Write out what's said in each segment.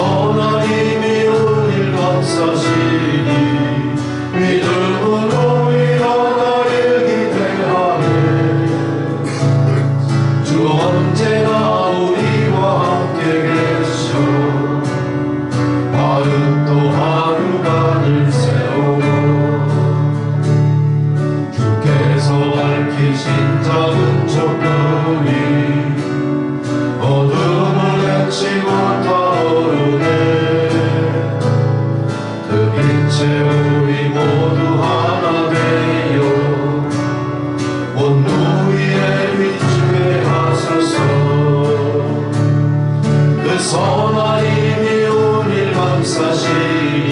선한 힘이 우릴 감싸시니 믿음으로 일어나길 기대하네. 주 언제나 우리와 함께 계셔 하루 또 하루간을 세워 주께서 밝히신 작은 촛불이 어둠을 헤치고 타오르네. 그 빛에 우리 모두 하나 되어 온 누위에 비추게 하소서. 그 선한 힘이 우릴 감싸시니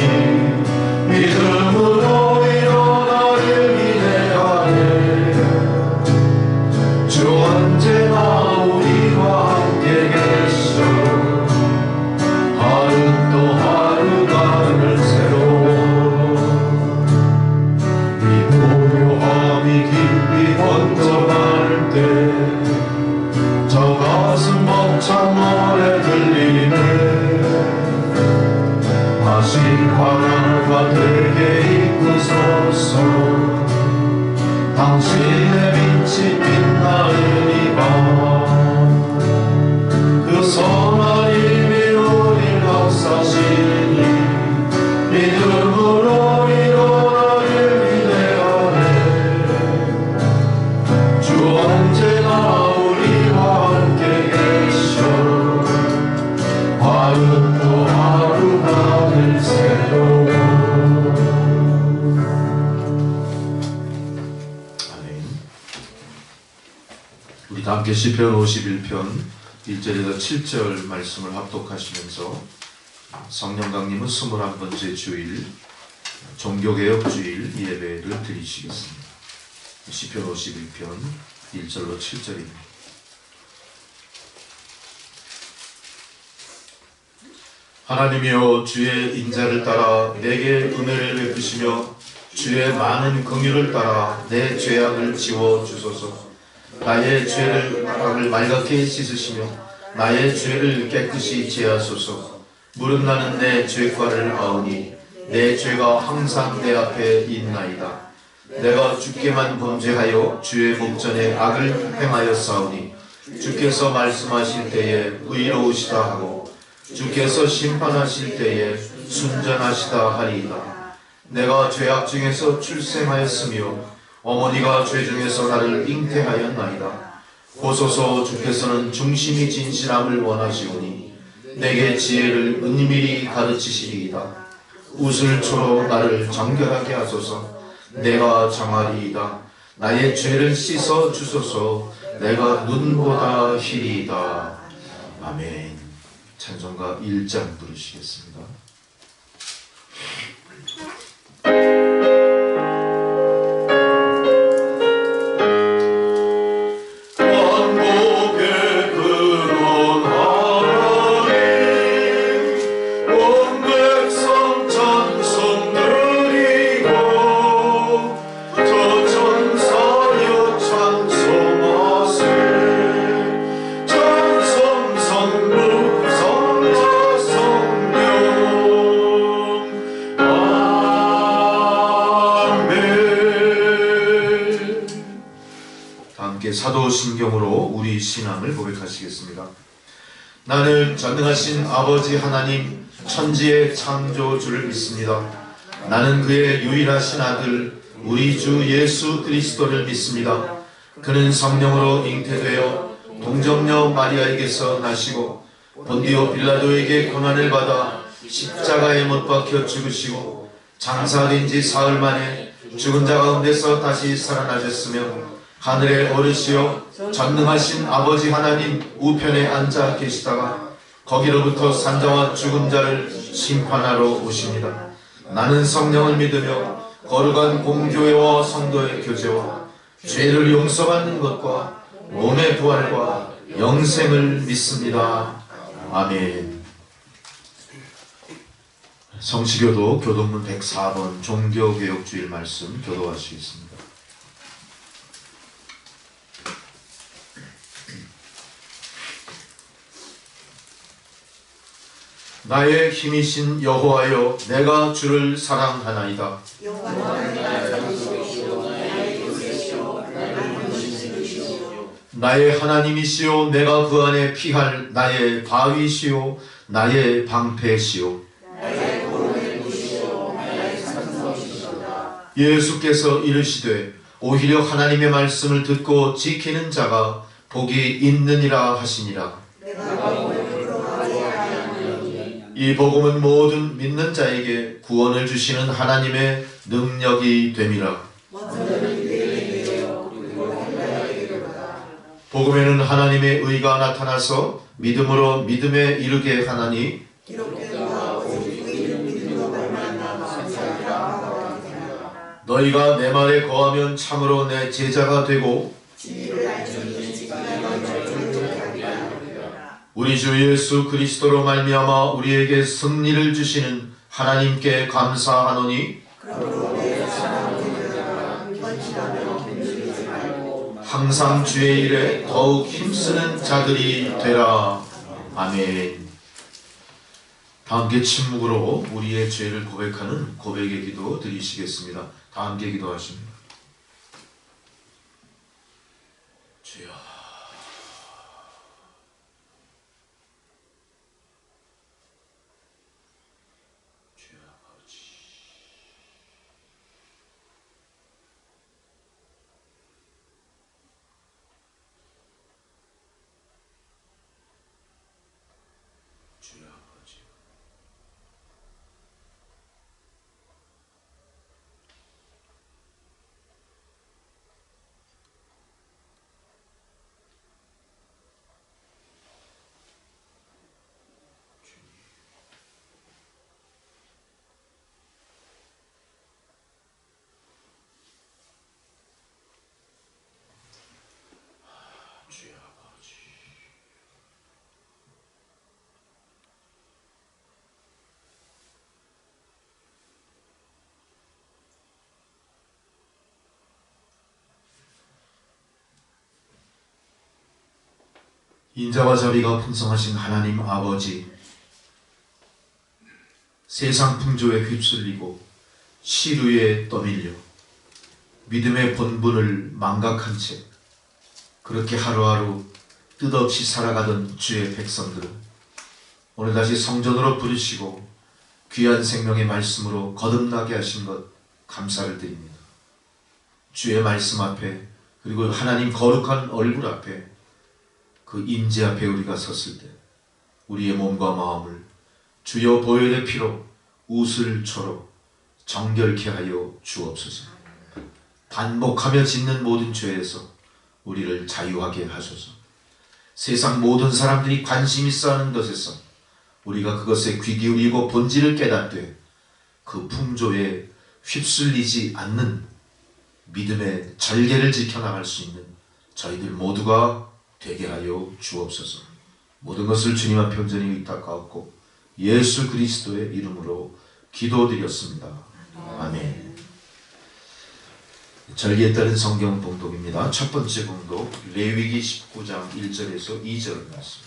믿음으로 일어나길 기대하네. 주 언제나 우리와 함께 계셔 하루 또 하루간을 새로워. 이 고요함이 깊이 번져갈 때 저 가슴 벅찬 노래 들리네. 다시 하나가 되게 이끄소서. 당신의 빛이 빛나는 이 밤 그 선한 힘이 우릴 감싸시니 믿음으로 일어나길 기대하네. 주 언제나 우리와 함께 계셔 하루 또 하루간을 새로워. 아멘. 우리 다 함께 시편 51편 1절에서 7절 말씀을 합독하시면서 성령강림은 21번째 주일 종교개혁 주일 예배를 드리시겠습니다. 시편 51편 1절로 7절입니다. 하나님이여 주의 인자를 따라 내게 은혜를 베푸시며 주의 많은 긍휼을 따라 내 죄악을 지워주소서. 나의 죄를 맑게 씻으시며 나의 죄를 깨끗이 제하소서. 무릇 나는 내 죄과를 아우니 내 죄가 항상 내 앞에 있나이다. 내가 주께만 범죄하여 주의 목전에 악을 행하였사오니 주께서 말씀하실 때에 의로우시다 하고 주께서 심판하실 때에 순전하시다 하리이다. 내가 죄악 중에서 출생하였으며 어머니가 죄 중에서 나를 잉태하였나이다. 보소서 주께서는 중심이 진실함을 원하시오니 내게 지혜를 은밀히 가르치시리이다. 우슬초로 나를 정결하게 하소서. 내가 정하리이다. 나의 죄를 씻어 주소서. 내가 눈보다 희리이다. 아멘. 찬송가 1장 부르시겠습니다. 사도신경으로 우리 신앙을 고백하시겠습니다. 나는 전능하신 아버지 하나님 천지의 창조주를 믿습니다. 나는 그의 유일하신 아들 우리 주 예수 그리스도를 믿습니다. 그는 성령으로 잉태되어 동정녀 마리아에게서 나시고 본디오 빌라도에게 고난을 받아 십자가에 못 박혀 죽으시고 장사된 지 사흘 만에 죽은 자 가운데서 다시 살아나셨으며 하늘에 오르시어 전능하신 아버지 하나님 우편에 앉아 계시다가 거기로부터 산자와 죽은 자를 심판하러 오십니다. 나는 성령을 믿으며 거룩한 공교회와 성도의 교제와 죄를 용서받는 것과 몸의 부활과 영생을 믿습니다. 아멘. 성시교도 교동문 104번 종교개혁주일 말씀 교도하시겠습니다. 나의 힘이신 여호와여, 내가 주를 사랑하나이다. 나의 하나님이시요, 내가 그 안에 피할 나의 바위시요, 나의 방패시요. 예수께서 이르시되 오히려 하나님의 말씀을 듣고 지키는 자가 복이 있느니라 하시니라. 이 복음은 모든 믿는 자에게 구원을 주시는 하나님의 능력이 됨이라. 복음에는 하나님의 의가 나타나서 믿음으로 믿음에 이르게 하나니, 너희가 내 말에 거하면 참으로 내 제자가 되고 우리 주 예수 그리스도로 말미암아 우리에게 승리를 주시는 하나님께 감사하노니, 항상 주의 일에 더욱 힘쓰는 자들이 되라. 아멘. 다 함께 침묵으로 우리의 죄를 고백하는 고백의 기도 드리시겠습니다. 다 함께 기도하십니다. 주여, 주여 아버지, 주여 아버지, 주여 아버지, 인자와 자비가 풍성하신 하나님 아버지, 세상 풍조에 휩쓸리고 시류에 떠밀려 믿음의 본분을 망각한 채 그렇게 하루하루 뜻없이 살아가던 주의 백성들은 오늘 다시 성전으로 부르시고 귀한 생명의 말씀으로 거듭나게 하신 것 감사를 드립니다. 주의 말씀 앞에, 그리고 하나님 거룩한 얼굴 앞에, 그 임재 앞에 우리가 섰을 때 우리의 몸과 마음을 주여 보혈의 피로 우슬초로 정결케 하여 주옵소서. 반복하며 짓는 모든 죄에서 우리를 자유하게 하소서. 세상 모든 사람들이 관심 있어 하는 것에서 우리가 그것에 귀 기울이고 본질을 깨닫되 그 풍조에 휩쓸리지 않는 믿음의 절개를 지켜나갈 수 있는 저희들 모두가 되게 하여 주옵소서. 모든 것을 주님 앞에 온전히 의탁하옵고 예수 그리스도의 이름으로 기도드렸습니다. 아멘. 절기에 따른 성경 봉독입니다. 첫 번째 봉독, 레위기 19장 1절에서 2절 말씀.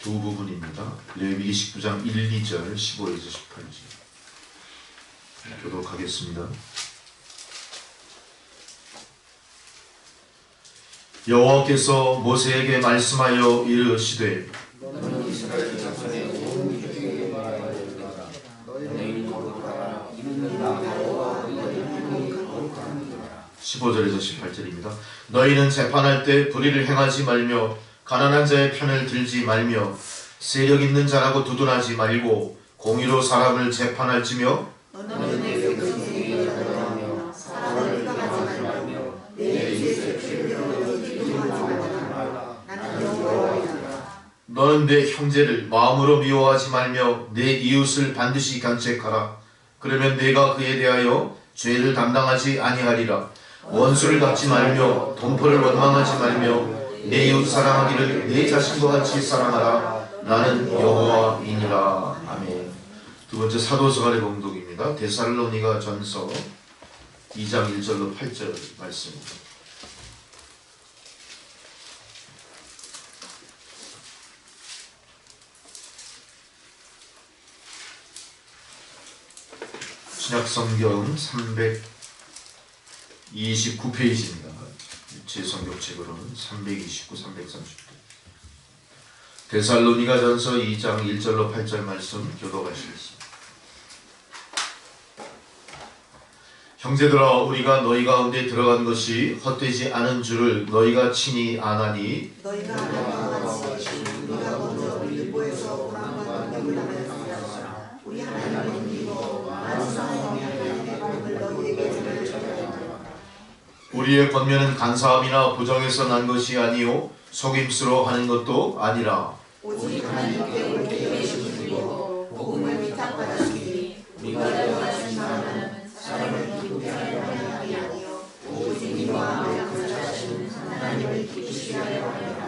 두 부분입니다. 레위기 19장 1, 2절, 15에서 18절. 교독하겠습니다. 여호와께서 모세에게 말씀하여 이르시되, 15절에서 18절입니다. 너희는 재판할 때 불의를 행하지 말며 가난한 자의 편을 들지 말며 세력 있는 자라고 두둔하지 말고 공의로 사람을 재판할지며 너는 내 형제를 마음으로 미워하지 말며 내 이웃을 반드시 간책하라. 그러면 내가 그에 대하여 죄를 담당하지 아니하리라. 원수를 갚지 말며 동포를 원망하지 말며 내 이웃 사랑하기를 내 자신과 같이 사랑하라. 나는 여호와이니라. 아멘. 두 번째 사도서간의 봉독입니다. 데살로니가 전서 2장 1절로 8절 말씀입니다. 신약성경 329페이지입니다. 제 성경책으로는 329, 330쪽. 데살로니가전서 2장 1절로 8절 말씀 교독하시겠습니다. 형제들아, 우리가 너희 가운데 들어간 것이 헛되지 않은 줄을 너희가 친히 아나니, 너희가 아는 바와 같이 우리가 먼저 빌립보에서 고난과 능력을 당하였으나 우리 하나님을 믿고 만성의 영향의 복을 너희에게 전하였노라. 우리의 권면은 간사함이나 부정에서 난 것이 아니요 속임수로 하는 것도 아니라 오직 하나님께 옳게 여기시고 복음을 위탁받았으니 우리가 원하신 바는 사람을 기쁘게 하려 함이 아니요 오직 이와 약속하신 하나님을 기쁘시게 하려 함이라.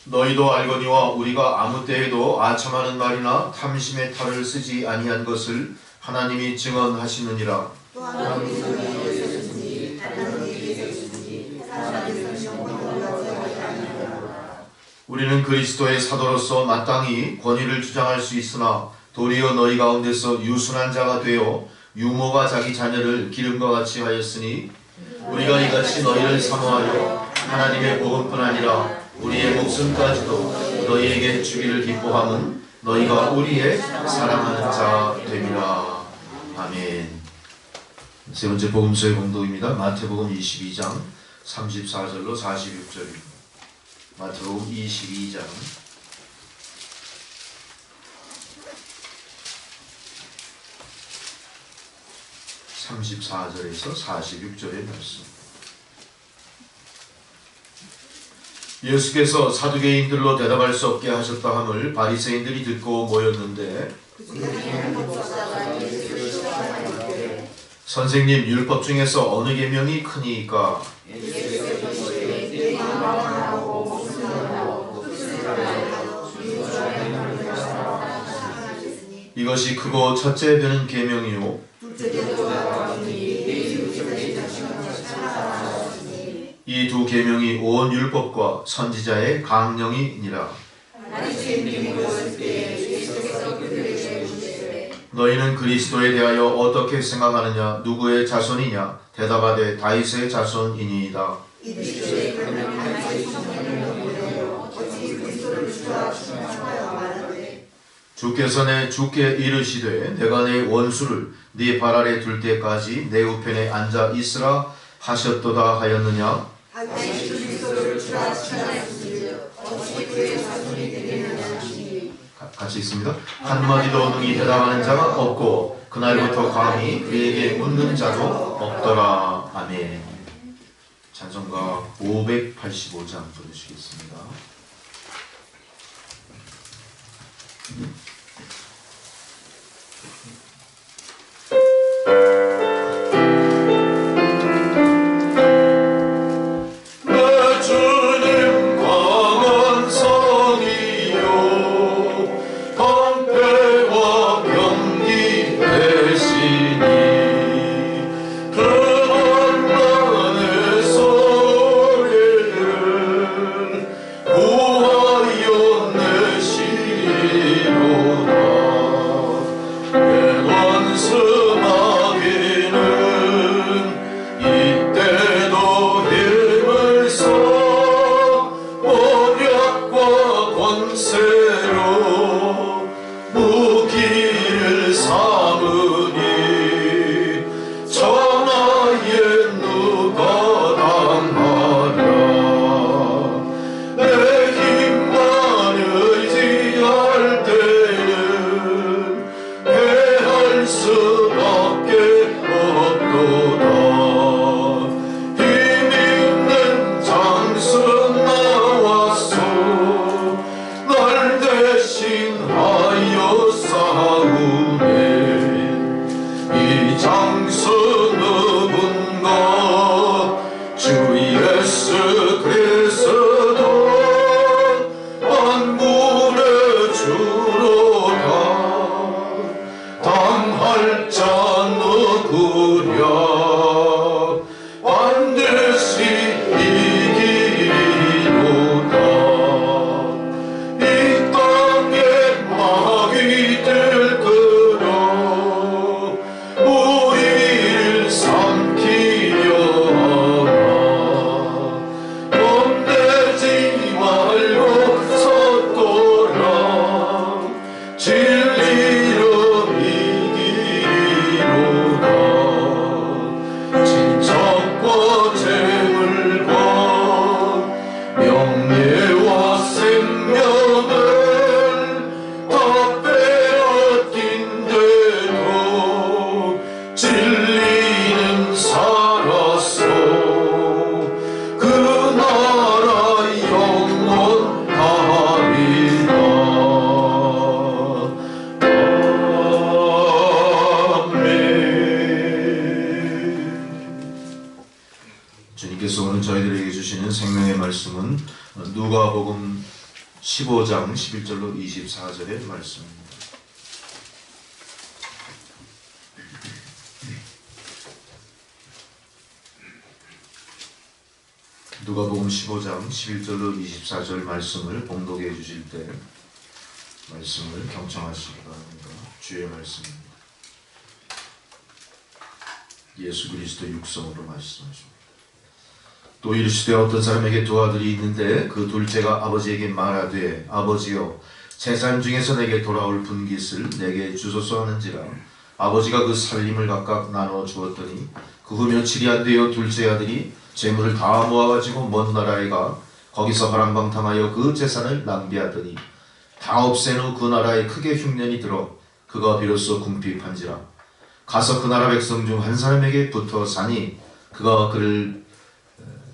너희도 알거니와 우리가 아무 때에도 아첨하는 말이나 탐심의 탈을 쓰지 아니한 것을 하나님이 증언하시느니라. 또한 우리 너희에게서든지 다른 이에게서든지 사람에게서 영광을 얻지 아니하노라. 우리는 그리스도의 사도로서 마땅히 권위를 주장할 수 있으나 도리어 너희 가운데서 유순한 자가 되어 유모가 자기 자녀를 기름과 같이 하였으니 우리가 이같이 너희를 사모하여 하나님의 복음뿐 아니라 우리의 목숨까지도 너희에게 주기를 기뻐함은 너희가 우리의 사랑하는 자 됨이라. 아멘. 세 번째 복음서의 공독입니다. 마태복음 22장 34절로 46절입니다. 마태복음 22장 34절에서 46절의 말씀. 예수께서 사두개인들로 대답할 수 없게 하셨다 함을 바리새인들이 듣고 모였는데, 선생님, 율법 중에서 어느 계명이 크니이까? 이것이 크고 첫째 되는 계명이요 이 두 계명이 온 율법과 선지자의 강령이니라. 너희는 그리스도에 대하여 어떻게 생각하느냐? 누구의 자손이냐? 대답하되 다윗의 자손이니이다. 주께서 주께 이르시되 내가 내 원수를 네 발 아래 둘 때까지 내 우편에 앉아 있으라 하셨도다 하였느냐? 같이 있습니다. 한마디도 능히 대답하는 자가 없고 그날부터 감히 그에게 묻는 자도 없더라. 아멘. 찬송가 585장 부르시겠습니다. 널 15장 11절로 24절의 말씀입니다. 누가복음 15장 11절로 24절 말씀을 봉독해 주실 때 말씀을 경청하시기 바랍니다. 주의 말씀입니다. 예수 그리스도 육성으로 말씀하십니다. 또 이르시되 어떤 사람에게 두 아들이 있는데 그 둘째가 아버지에게 말하되 아버지여 재산 중에서 내게 돌아올 분깃을 내게 주소서 하는지라. 아버지가 그 살림을 각각 나누어 주었더니 그 후 며칠이 안 되어 둘째 아들이 재물을 다 모아가지고 먼 나라에 가 거기서 허랑방탕하여 그 재산을 낭비하더니 다 없앤 후 그 나라에 크게 흉년이 들어 그가 비로소 궁핍한지라. 가서 그 나라 백성 중 한 사람에게 붙어 사니 그가 그를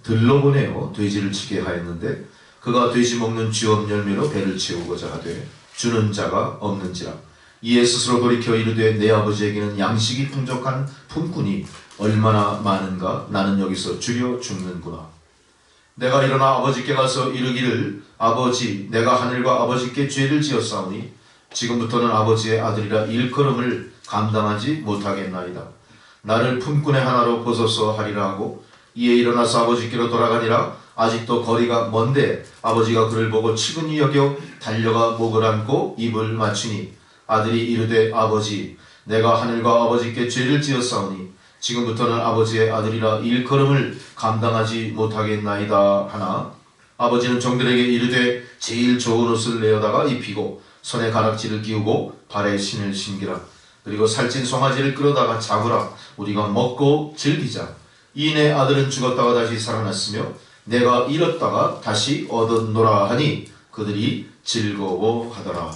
들러보내어 돼지를 치게 하였는데 그가 돼지 먹는 쥐업 열매로 배를 채우고자 하되 주는 자가 없는지라. 이에 스스로 돌이켜 이르되 내 아버지에게는 양식이 풍족한 품꾼이 얼마나 많은가. 나는 여기서 주려 죽는구나. 내가 일어나 아버지께 가서 이르기를 아버지 내가 하늘과 아버지께 죄를 지었사오니 지금부터는 아버지의 아들이라 일컬음을 감당하지 못하겠나이다. 나를 품꾼의 하나로 보소서 하리라 하고 이에 일어나서 아버지께로 돌아가니라. 아직도 거리가 먼데 아버지가 그를 보고 측은히 여겨 달려가 목을 안고 입을 맞추니 아들이 이르되 아버지 내가 하늘과 아버지께 죄를 지었사오니 지금부터는 아버지의 아들이라 일컬음을 감당하지 못하겠나이다 하나 아버지는 종들에게 이르되 제일 좋은 옷을 내어다가 입히고 손에 가락지를 끼우고 발에 신을 신기라. 그리고 살찐 송아지를 끌어다가 잡으라. 우리가 먹고 즐기자. 이내 아들은 죽었다가 다시 살아났으며 내가 잃었다가 다시 얻었노라 하니 그들이 즐거워하더라.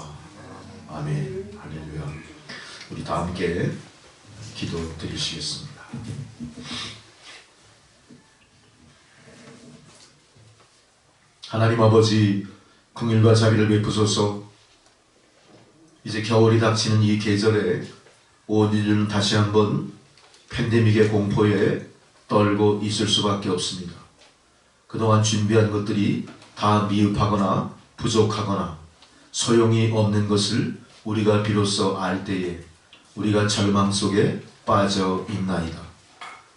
아멘. 할렐루야. 우리 다 함께 기도 드리시겠습니다. 하나님 아버지 긍휼과 자비를 베푸소서. 이제 겨울이 닥치는 이 계절에 온 인류는 다시 한번 팬데믹의 공포에 떨고 있을 수밖에 없습니다. 그동안 준비한 것들이 다 미흡하거나 부족하거나 소용이 없는 것을 우리가 비로소 알 때에 우리가 절망 속에 빠져 있나이다.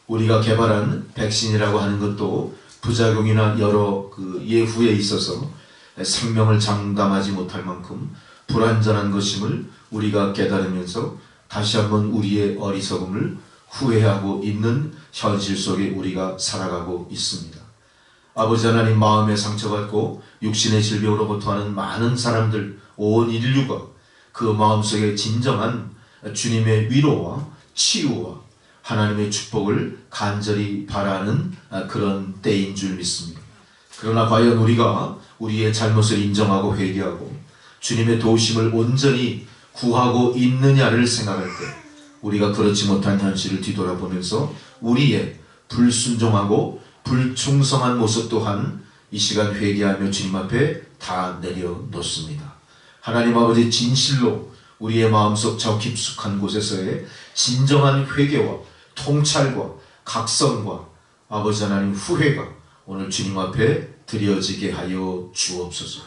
우리가 개발한 백신이라고 하는 것도 부작용이나 여러 예후에 있어서 생명을 장담하지 못할 만큼 불완전한 것임을 우리가 깨달으면서 다시 한번 우리의 어리석음을 후회하고 있는 현실 속에 우리가 살아가고 있습니다. 아버지 하나님, 마음에 상처받고 육신의 질병으로 고통하는 많은 사람들, 온 인류가 그 마음속에 진정한 주님의 위로와 치유와 하나님의 축복을 간절히 바라는 그런 때인 줄 믿습니다. 그러나 과연 우리가 우리의 잘못을 인정하고 회개하고 주님의 도우심을 온전히 구하고 있느냐를 생각할 때 우리가 그렇지 못한 현실을 뒤돌아보면서 우리의 불순종하고 불충성한 모습 또한 이 시간 회개하며 주님 앞에 다 내려놓습니다. 하나님 아버지, 진실로 우리의 마음속 저 깊숙한 곳에서의 진정한 회개와 통찰과 각성과 아버지 하나님 후회가 오늘 주님 앞에 드려지게 하여 주옵소서.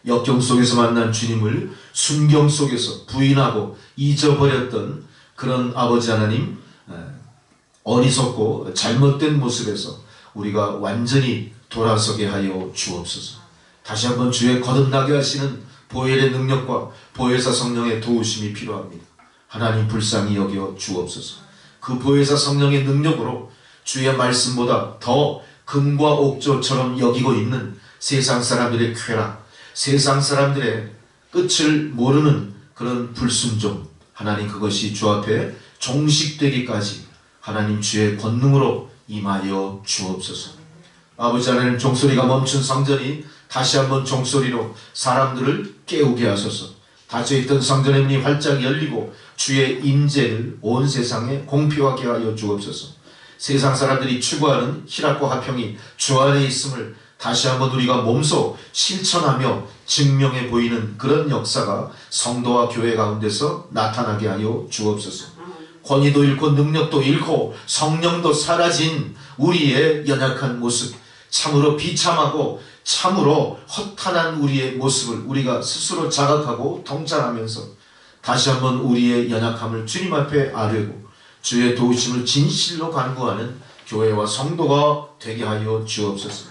역경 속에서 만난 주님을 순경 속에서 부인하고 잊어버렸던 그런 아버지 하나님, 어리석고 잘못된 모습에서 우리가 완전히 돌아서게 하여 주옵소서. 다시 한번 주의 거듭나게 하시는 보혈의 능력과 보혜사 성령의 도우심이 필요합니다. 하나님 불쌍히 여겨 주옵소서. 그 보혜사 성령의 능력으로 주의 말씀보다 더 금과 옥조처럼 여기고 있는 세상 사람들의 쾌락, 세상 사람들의 끝을 모르는 그런 불순종, 하나님 그것이 주 앞에 종식되기까지 하나님 주의 권능으로 임하여 주옵소서. 아버지 하나님, 종소리가 멈춘 성전이 다시 한번 종소리로 사람들을 깨우게 하소서. 닫혀있던 성전의 문이 활짝 열리고 주의 임재를 온 세상에 공표하게 하여 주옵소서. 세상 사람들이 추구하는 희락과 화평이 주 안에 있음을 다시 한번 우리가 몸소 실천하며 증명해 보이는 그런 역사가 성도와 교회 가운데서 나타나게 하여 주옵소서. 권위도 잃고 능력도 잃고 성령도 사라진 우리의 연약한 모습, 참으로 비참하고 참으로 허탄한 우리의 모습을 우리가 스스로 자각하고 통찰하면서 다시 한번 우리의 연약함을 주님 앞에 아뢰고 주의 도우심을 진실로 간구하는 교회와 성도가 되게 하여 주옵소서.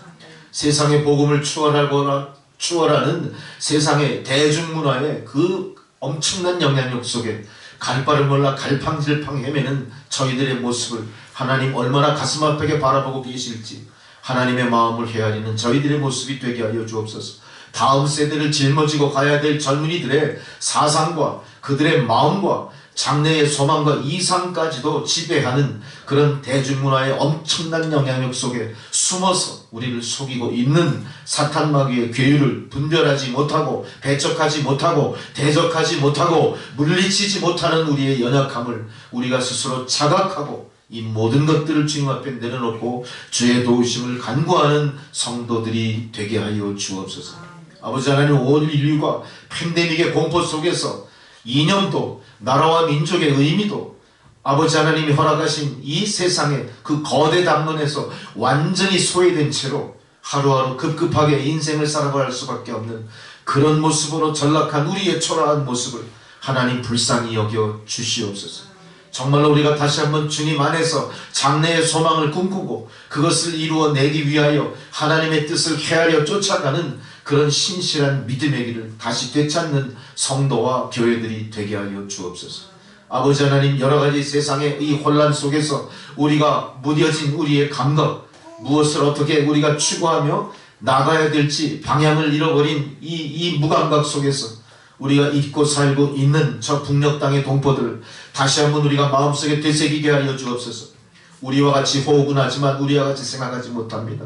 세상의 복음을 추월하는 세상의 대중문화의 그 엄청난 영향력 속에 갈 바를 몰라 갈팡질팡 헤매는 저희들의 모습을 하나님 얼마나 가슴 아프게 바라보고 계실지 하나님의 마음을 헤아리는 저희들의 모습이 되게 하여 주옵소서. 다음 세대를 짊어지고 가야 될 젊은이들의 사상과 그들의 마음과 장래의 소망과 이상까지도 지배하는 그런 대중문화의 엄청난 영향력 속에 숨어서 우리를 속이고 있는 사탄 마귀의 괴유를 분별하지 못하고 배척하지 못하고 대적하지 못하고 물리치지 못하는 우리의 연약함을 우리가 스스로 자각하고 이 모든 것들을 주님 앞에 내려놓고 주의 도우심을 간구하는 성도들이 되게 하여 주옵소서. 아버지 하나님, 온 인류가 팬데믹의 공포 속에서 이념도 나라와 민족의 의미도 아버지 하나님이 허락하신 이 세상의 그 거대 담론에서 완전히 소외된 채로 하루하루 급급하게 인생을 살아갈 수밖에 없는 그런 모습으로 전락한 우리의 초라한 모습을 하나님 불쌍히 여겨 주시옵소서. 정말로 우리가 다시 한번 주님 안에서 장래의 소망을 꿈꾸고 그것을 이루어내기 위하여 하나님의 뜻을 헤아려 쫓아가는 그런 신실한 믿음의 길을 다시 되찾는 성도와 교회들이 되게 하여 주옵소서. 아버지 하나님, 여러가지 세상의 이 혼란 속에서 우리가 무뎌진 우리의 감각, 무엇을 어떻게 우리가 추구하며 나가야 될지 방향을 잃어버린 이 무감각 속에서 우리가 잊고 살고 있는 저 북녘 땅의 동포들을 다시 한번 우리가 마음속에 되새기게 하여 주옵소서. 우리와 같이 호흡은 하지만 우리와 같이 생각하지 못합니다.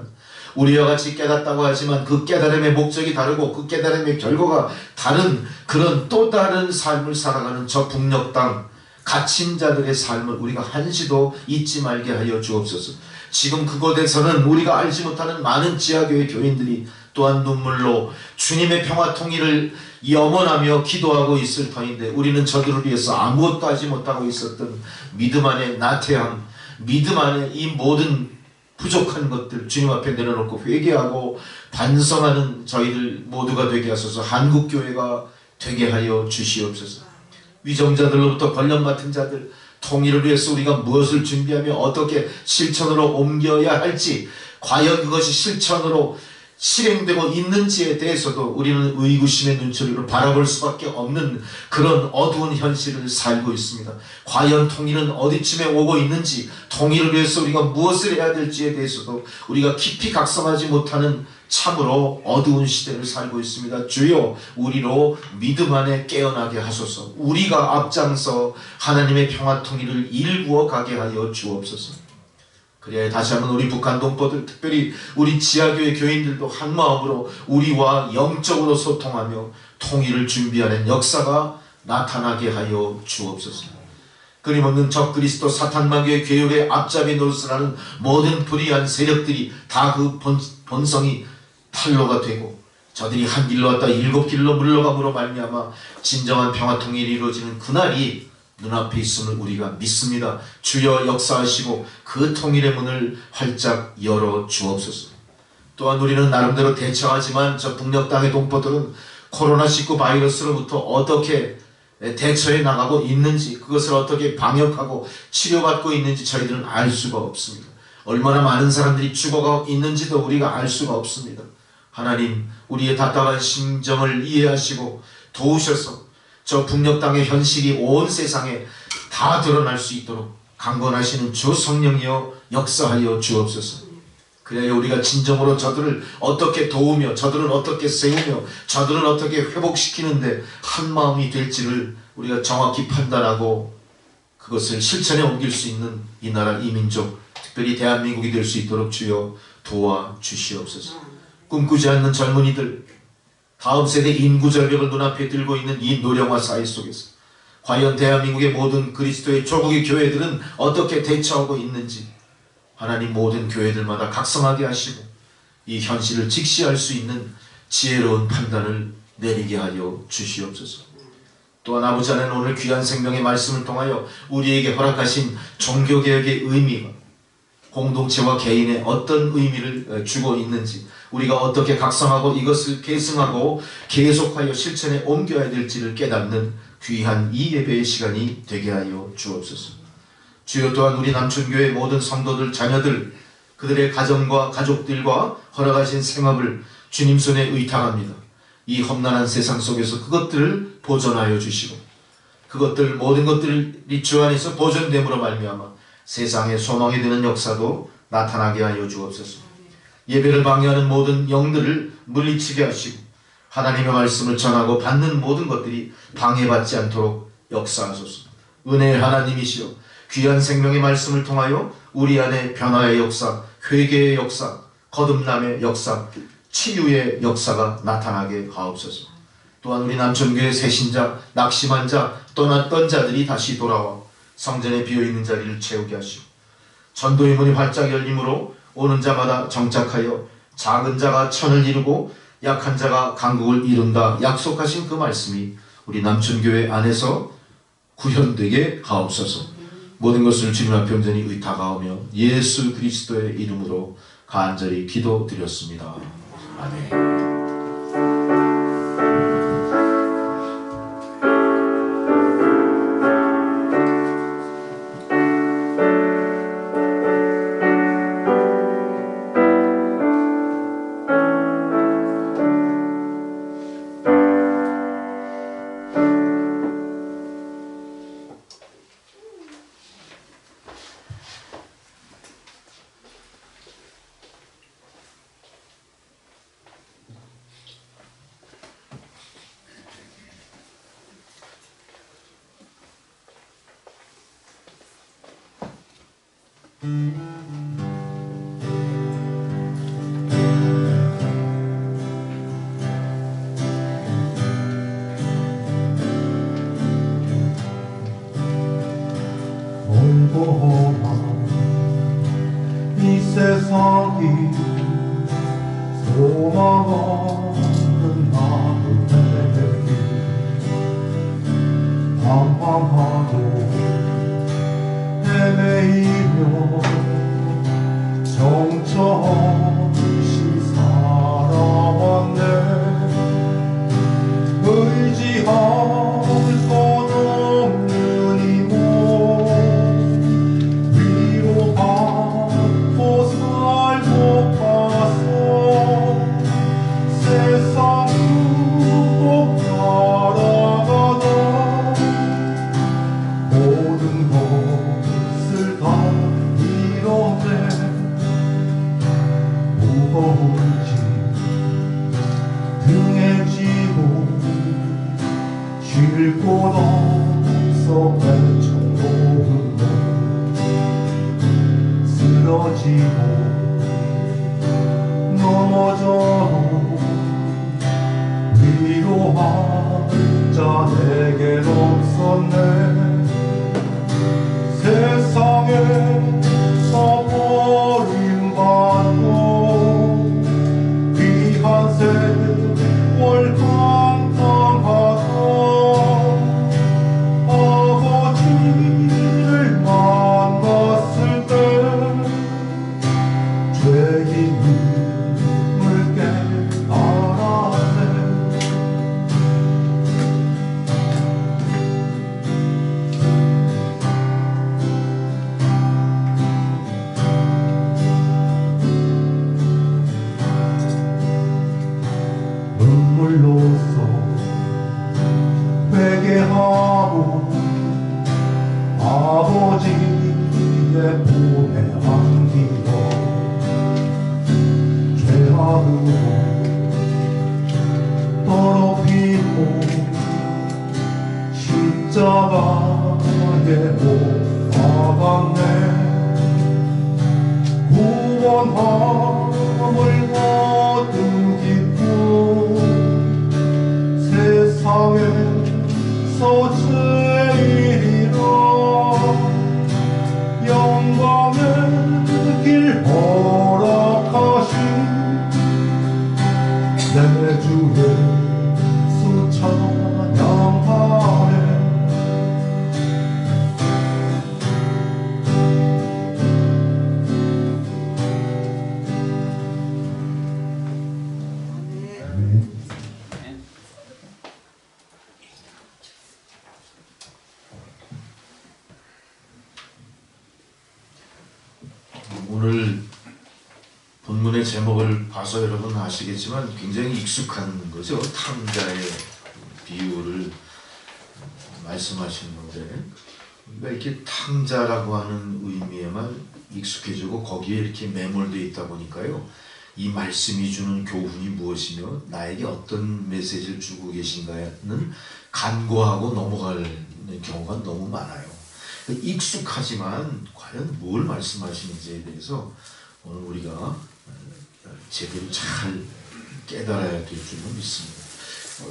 우리와 같이 깨닫다고 하지만 그 깨달음의 목적이 다르고 그 깨달음의 결과가 다른 그런 또 다른 삶을 살아가는 저 북녘 땅 갇힌 자들의 삶을 우리가 한시도 잊지 말게 하여 주옵소서. 지금 그곳에서는 우리가 알지 못하는 많은 지하교회 교인들이 또한 눈물로 주님의 평화 통일을 염원하며 기도하고 있을 터인데 우리는 저들을 위해서 아무것도 하지 못하고 있었던 믿음 안의 나태함, 믿음 안의 이 모든 부족한 것들 주님 앞에 내려놓고 회개하고 반성하는 저희들 모두가 되게 하소서. 한국교회가 되게 하여 주시옵소서. 위정자들로부터 권력 맡은 자들 통일을 위해서 우리가 무엇을 준비하며 어떻게 실천으로 옮겨야 할지, 과연 그것이 실천으로 실행되고 있는지에 대해서도 우리는 의구심의 눈초리로 바라볼 수밖에 없는 그런 어두운 현실을 살고 있습니다. 과연 통일은 어디쯤에 오고 있는지, 통일을 위해서 우리가 무엇을 해야 될지에 대해서도 우리가 깊이 각성하지 못하는 참으로 어두운 시대를 살고 있습니다. 주여, 우리로 믿음 안에 깨어나게 하소서. 우리가 앞장서 하나님의 평화 통일을 일구어 가게 하여 주옵소서. 그래야 다시 한번 우리 북한 동포들, 특별히 우리 지하교회 교인들도 한마음으로 우리와 영적으로 소통하며 통일을 준비하는 역사가 나타나게 하여 주옵소서. 끊임없는 적그리스도 사탄 마귀의 교육에 앞잡이 노릇을 하는 모든 불의한 세력들이 다 그 본성이 탄로가 되고 저들이 한 길로 왔다 일곱 길로 물러감으로 말미암아 진정한 평화 통일이 이루어지는 그날이 눈앞에 있음을 우리가 믿습니다. 주여 역사하시고 그 통일의 문을 활짝 열어 주옵소서. 또한 우리는 나름대로 대처하지만 저 북녘 땅의 동포들은 코로나19 바이러스로부터 어떻게 대처해 나가고 있는지, 그것을 어떻게 방역하고 치료받고 있는지 저희들은 알 수가 없습니다. 얼마나 많은 사람들이 죽어가고 있는지도 우리가 알 수가 없습니다. 하나님, 우리의 답답한 심정을 이해하시고 도우셔서 저 북녘 땅의 현실이 온 세상에 다 드러날 수 있도록 강권하시는 주 성령이여 역사하여 주옵소서. 그래야 우리가 진정으로 저들을 어떻게 도우며 저들을 어떻게 세우며 저들을 어떻게 회복시키는데 한마음이 될지를 우리가 정확히 판단하고 그것을 실천에 옮길 수 있는 이 나라 이 민족, 특별히 대한민국이 될 수 있도록 주여 도와주시옵소서. 꿈꾸지 않는 젊은이들, 다음 세대 인구 절벽을 눈앞에 들고 있는 이 노령화 사회 속에서 과연 대한민국의 모든 그리스도의 조국의 교회들은 어떻게 대처하고 있는지 하나님 모든 교회들마다 각성하게 하시고 이 현실을 직시할 수 있는 지혜로운 판단을 내리게 하여 주시옵소서. 또한 아버지 하나님, 오늘 귀한 생명의 말씀을 통하여 우리에게 허락하신 종교개혁의 의미가 공동체와 개인에 어떤 의미를 주고 있는지, 우리가 어떻게 각성하고 이것을 계승하고 계속하여 실천에 옮겨야 될지를 깨닫는 귀한 이 예배의 시간이 되게 하여 주옵소서. 주여, 또한 우리 남천교회 모든 성도들, 자녀들, 그들의 가정과 가족들과 허락하신 생업을 주님 손에 의탁합니다. 이 험난한 세상 속에서 그것들을 보존하여 주시고, 그것들 모든 것들이 주 안에서 보존됨으로 말미암아 세상에 소망이 되는 역사도 나타나게 하여 주옵소서. 예배를 방해하는 모든 영들을 물리치게 하시고, 하나님의 말씀을 전하고 받는 모든 것들이 방해받지 않도록 역사하소서. 은혜의 하나님이시여, 귀한 생명의 말씀을 통하여 우리 안에 변화의 역사, 회개의 역사, 거듭남의 역사, 치유의 역사가 나타나게 하옵소서. 또한 우리 남천교회 새신자, 낙심한 자, 떠났던 자들이 다시 돌아와 성전에 비어있는 자리를 채우게 하시고, 전도의 문이 활짝 열림으로 오는 자마다 정착하여 작은 자가 천을 이루고 약한 자가 강국을 이룬다 약속하신 그 말씀이 우리 남천교회 안에서 구현되게 하옵소서. 모든 것을 주님 앞에 온전히 의탁하오며 예수 그리스도의 이름으로 간절히 기도드렸습니다. 아멘. 이 세상이 소망 없는 나그네에게 방황하고 헤매이며 정처없이 살아왔네. 의지할 것 없는 이곳 위로받고 살고 가서 세상 꼭 날아가다 모든 것을 다 잃었네. 무거운 짐 등에 지고 쉴 곳 없어 헤쳐오는데 쓰러지고 넘어져도 위로할 자 내겐 없었네. 세상에서 버림받고 귀한 세월 감당하던 아버지를 만났을 때 죄인임을 깨달았네. 눈물로써 회개하고 아버지의 품에 안기고 죄악으로 더럽히고 십자가에 못 박았네. 구원함을 얻은 기쁨 세상에서 제일이라 영광의 길 허락하신 내 주 예수 찬양하네. 제목을 봐서 여러분 아시겠지만 굉장히 익숙한 거죠. 탕자의 비유를 말씀하시는 건데, 우리가 이렇게 탕자라고 하는 의미에만 익숙해지고 거기에 이렇게 매몰되어 있다 보니까요, 이 말씀이 주는 교훈이 무엇이며 나에게 어떤 메시지를 주고 계신가는 간과하고 넘어가는 경우가 너무 많아요. 익숙하지만 과연 뭘 말씀하시는지에 대해서 오늘 우리가 제대로 잘 깨달아야 될 줄로 믿습니다.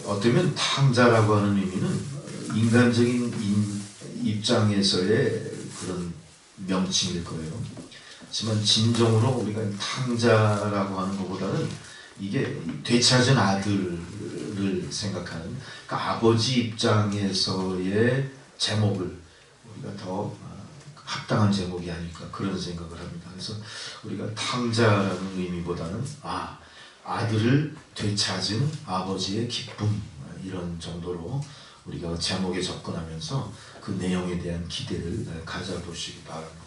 어쩌면 탕자라고 하는 의미는 인간적인 입장에서의 그런 명칭일 거예요. 하지만 진정으로 우리가 탕자라고 하는 것보다는 이게 되찾은 아들을 생각하는, 그러니까 아버지 입장에서의 제목을 우리가 더 합당한 제목이 아닐까 그런 생각을 합니다. 그래서 우리가 탕자라는 의미보다는 아들을 되찾은 아버지의 기쁨, 이런 정도로 우리가 제목에 접근하면서 그 내용에 대한 기대를 가져보시기 바랍니다.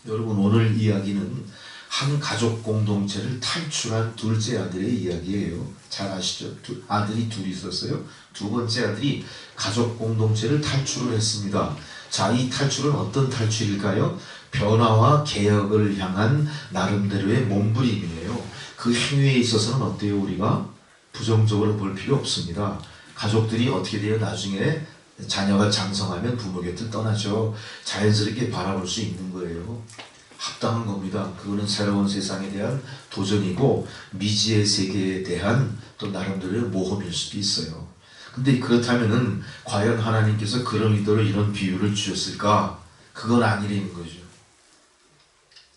여러분, 오늘 이야기는 한 가족 공동체를 탈출한 둘째 아들의 이야기예요. 잘 아시죠? 아들이 둘이 있었어요. 두 번째 아들이 가족 공동체를 탈출을 했습니다. 자, 이 탈출은 어떤 탈출일까요? 변화와 개혁을 향한 나름대로의 몸부림이에요. 그 행위에 있어서는 어때요? 우리가 부정적으로 볼 필요 없습니다. 가족들이 어떻게 돼요? 나중에 자녀가 장성하면 부모 곁을 떠나죠. 자연스럽게 바라볼 수 있는 거예요. 합당한 겁니다. 그거는 새로운 세상에 대한 도전이고 미지의 세계에 대한 또 나름대로의 모험일 수도 있어요. 근데 그렇다면은 과연 하나님께서 그런 의도로 이런 비유를 주셨을까? 그건 아니라는 거죠.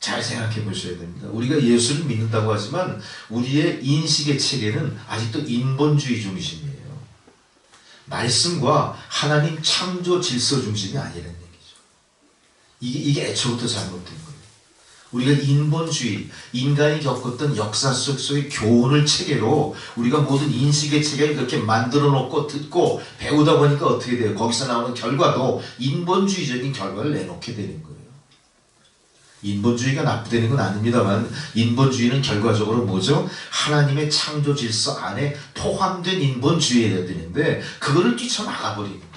잘 생각해 보셔야 됩니다. 우리가 예수를 믿는다고 하지만 우리의 인식의 체계는 아직도 인본주의 중심이에요. 말씀과 하나님 창조 질서 중심이 아니라는 얘기죠. 이게 애초부터 잘못된 거예요. 우리가 인본주의, 인간이 겪었던 역사 속의 교훈을 체계로 우리가 모든 인식의 체계를 그렇게 만들어 놓고 듣고 배우다 보니까 어떻게 돼요? 거기서 나오는 결과도 인본주의적인 결과를 내놓게 되는 거예요. 인본주의가 나쁘다는 건 아닙니다만 인본주의는 결과적으로 뭐죠? 하나님의 창조 질서 안에 포함된 인본주의여야 되는데 그거를 뛰쳐나가버리는 거예요.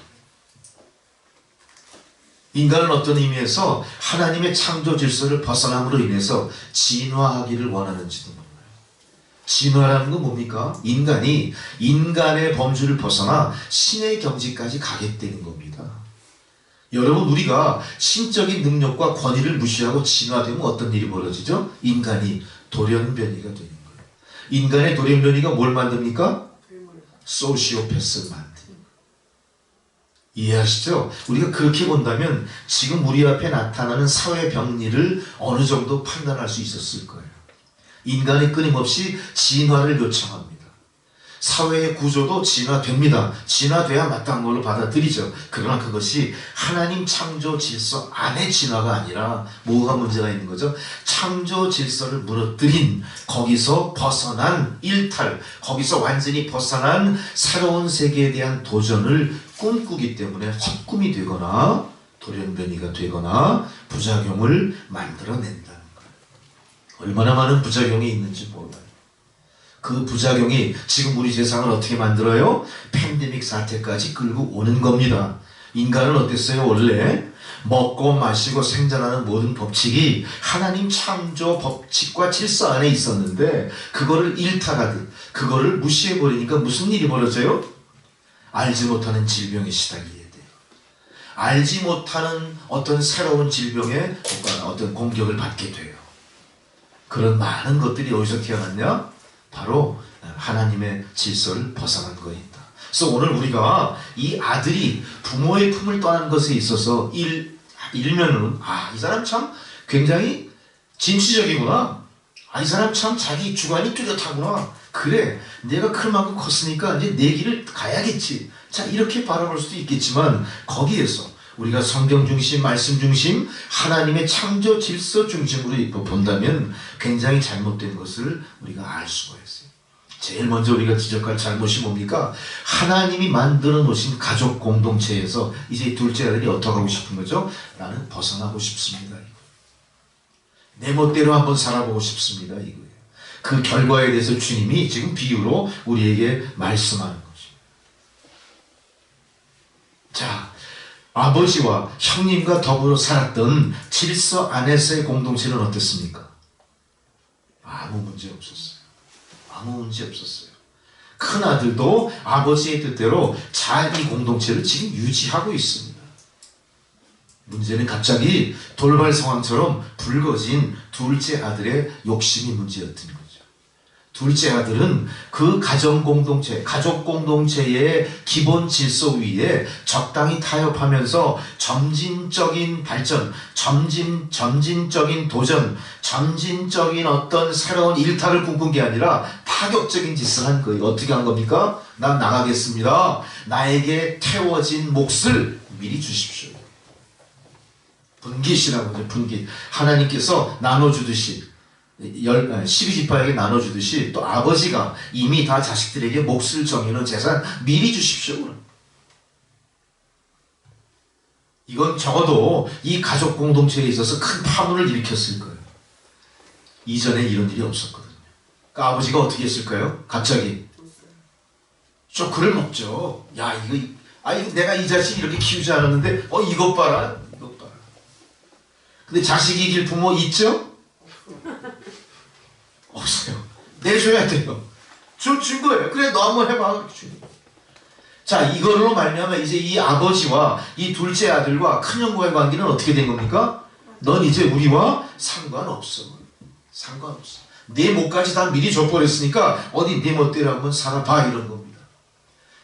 인간은 어떤 의미에서 하나님의 창조 질서를 벗어남으로 인해서 진화하기를 원하는지도 몰라요. 진화라는 건 뭡니까? 인간이 인간의 범주를 벗어나 신의 경지까지 가겠다는 겁니다. 여러분, 우리가 신적인 능력과 권위를 무시하고 진화되면 어떤 일이 벌어지죠? 인간이 돌연변이가 되는 거예요. 인간의 돌연변이가 뭘 만듭니까? 소시오패스를 만듭니다. 이해하시죠? 우리가 그렇게 본다면 지금 우리 앞에 나타나는 사회 병리를 어느 정도 판단할 수 있었을 거예요. 인간이 끊임없이 진화를 요청합니다. 사회의 구조도 진화됩니다. 진화돼야 마땅한 걸로 받아들이죠. 그러나 그것이 하나님 창조 질서 안의 진화가 아니라 뭐가 문제가 있는 거죠? 창조 질서를 무너뜨린, 거기서 벗어난 일탈, 거기서 완전히 벗어난 새로운 세계에 대한 도전을 꿈꾸기 때문에 헛꿈이 되거나 돌연변이가 되거나 부작용을 만들어낸다는 거예요. 얼마나 많은 부작용이 있는지 몰라요. 그 부작용이 지금 우리 세상을 어떻게 만들어요? 팬데믹 사태까지 끌고 오는 겁니다. 인간은 어땠어요? 원래 먹고 마시고 생존하는 모든 법칙이 하나님 창조 법칙과 질서 안에 있었는데 그거를 일탈하듯 그거를 무시해버리니까 무슨 일이 벌어져요? 알지 못하는 질병에 시달리게 돼요. 알지 못하는 어떤 새로운 질병에 어떤 공격을 받게 돼요. 그런 많은 것들이 어디서 태어났냐? 바로 하나님의 질서를 벗어난 거입니다. 그래서 오늘 우리가 이 아들이 부모의 품을 떠난 것에 있어서 일면은 이 사람 참 굉장히 진취적이구나. 이 사람 참 자기 주관이 뚜렷하구나. 그래, 내가 클 만큼 컸으니까 이제 내 길을 가야겠지. 자, 이렇게 바라볼 수도 있겠지만 거기에서 우리가 성경 중심, 말씀 중심, 하나님의 창조 질서 중심으로 본다면 굉장히 잘못된 것을 우리가 알 수가 있어요. 제일 먼저 우리가 지적할 잘못이 뭡니까? 하나님이 만들어 놓으신 가족 공동체에서 이제 둘째 아들이 어떻게 하고 싶은 거죠? 나는 벗어나고 싶습니다. 내 멋대로 한번 살아보고 싶습니다. 이거예요. 그 결과에 대해서 주님이 지금 비유로 우리에게 말씀하는 것입니다. 자, 아버지와 형님과 더불어 살았던 질서 안에서의 공동체는 어땠습니까? 아무 문제 없었어요. 아무 문제 없었어요. 큰 아들도 아버지의 뜻대로 잘 이 공동체를 지금 유지하고 있습니다. 문제는 갑자기 돌발 상황처럼 불거진 둘째 아들의 욕심이 문제였던 거죠. 둘째 아들은 그 가정 공동체, 가족 공동체의 기본 질서 위에 적당히 타협하면서 점진적인 발전, 점진적인 도전, 점진적인 어떤 새로운 일탈을 꿈꾼 게 아니라 파격적인 짓을 한 거예요. 어떻게 한 겁니까? 난 나가겠습니다. 나에게 태워진 몫을 미리 주십시오. 분깃이라고 하죠. 분깃. 하나님께서 나눠주듯이 12지파에게 나눠주듯이 또 아버지가 이미 다 자식들에게 몫을 정해놓은 재산 미리 주십시오. 이건 적어도 이 가족 공동체에 있어서 큰 파문을 일으켰을 거예요. 이전에 이런 일이 없었거든요. 그러니까 아버지가 어떻게 했을까요? 갑자기 쪼크를 먹죠. 야, 이거 내가 이 자식 이렇게 키우지 않았는데 이것 봐라. 이것 봐라. 근데 자식이 이길 부모 있죠? 없어요. 내줘야 돼요. 준 거예요. 그래, 너 한번 해봐. 자, 이걸로 말미암아 이제 이 아버지와 이 둘째 아들과 큰형과의 관계는 어떻게 된 겁니까? 넌 이제 우리와 상관없어. 상관없어. 내 몫까지 다 미리 줘버렸으니까 어디 내 멋대로 한번 살아봐, 이런 겁니다.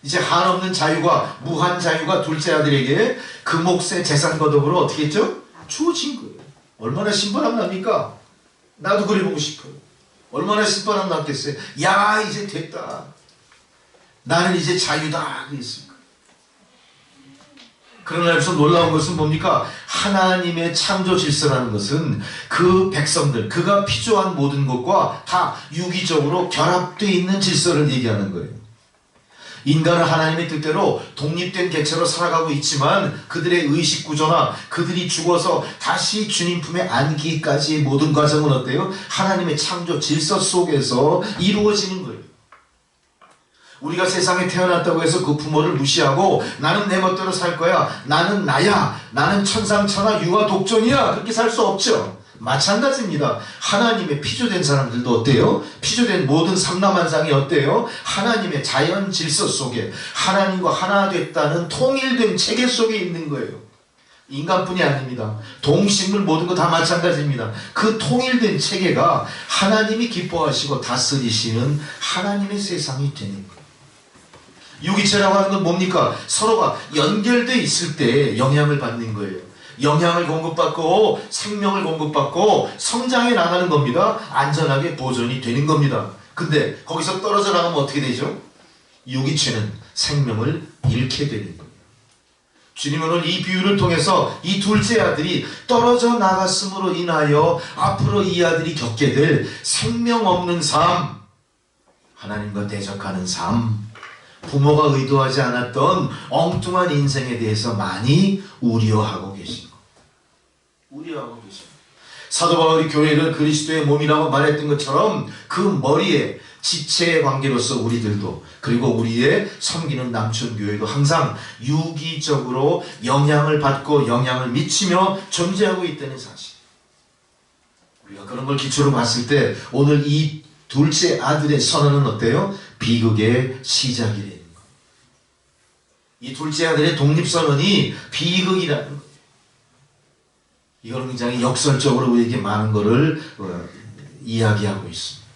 이제 한없는 자유가, 무한 자유가 둘째 아들에게 그 몫의 재산과 더불어 어떻게 했죠? 주어진 거예요. 얼마나 신바람 납니까? 나도 그래보고 싶어요. 얼마나 신바람 났겠어요. 야, 이제 됐다. 나는 이제 자유다. 그랬습니까? 그러나 여기서 놀라운 것은 뭡니까? 하나님의 창조 질서라는 것은 그 백성들, 그가 피조한 모든 것과 다 유기적으로 결합되어 있는 질서를 얘기하는 거예요. 인간은 하나님의 뜻대로 독립된 개체로 살아가고 있지만 그들의 의식구조나 그들이 죽어서 다시 주님 품에 안기까지의 모든 과정은 어때요? 하나님의 창조 질서 속에서 이루어지는 거예요. 우리가 세상에 태어났다고 해서 그 부모를 무시하고 나는 내 멋대로 살 거야, 나는 나야, 나는 천상천하 유아 독존이야, 그렇게 살 수 없죠. 마찬가지입니다. 하나님의 피조된 사람들도 어때요? 피조된 모든 삼라만상이 어때요? 하나님의 자연 질서 속에 하나님과 하나 됐다는 통일된 체계 속에 있는 거예요. 인간뿐이 아닙니다. 동식물 모든 거 다 마찬가지입니다. 그 통일된 체계가 하나님이 기뻐하시고 다스리시는 하나님의 세상이 되는 거예요. 유기체라고 하는 건 뭡니까? 서로가 연결되어 있을 때 영향을 받는 거예요. 영양을 공급받고 생명을 공급받고 성장해 나가는 겁니다. 안전하게 보존이 되는 겁니다. 근데 거기서 떨어져 나가면 어떻게 되죠? 유기체는 생명을 잃게 되는 거예요. 주님은 오늘 이 비유를 통해서 이 둘째 아들이 떨어져 나갔음으로 인하여 앞으로 이 아들이 겪게 될 생명 없는 삶, 하나님과 대적하는 삶, 부모가 의도하지 않았던 엉뚱한 인생에 대해서 많이 우려하고 계십니다. 우려하고 계십니다. 사도 바울이 교회를 그리스도의 몸이라고 말했던 것처럼 그 머리에 지체의 관계로서 우리들도, 그리고 우리의 섬기는 남천교회도 항상 유기적으로 영향을 받고 영향을 미치며 존재하고 있다는 사실. 우리가 그런 걸 기초로 봤을 때 오늘 이 둘째 아들의 선언은 어때요? 비극의 시작이라는 거예요. 이 둘째 아들의 독립선언이 비극이라는 거예요. 이건 굉장히 역설적으로 우리에게 많은 것을 이야기하고 있습니다.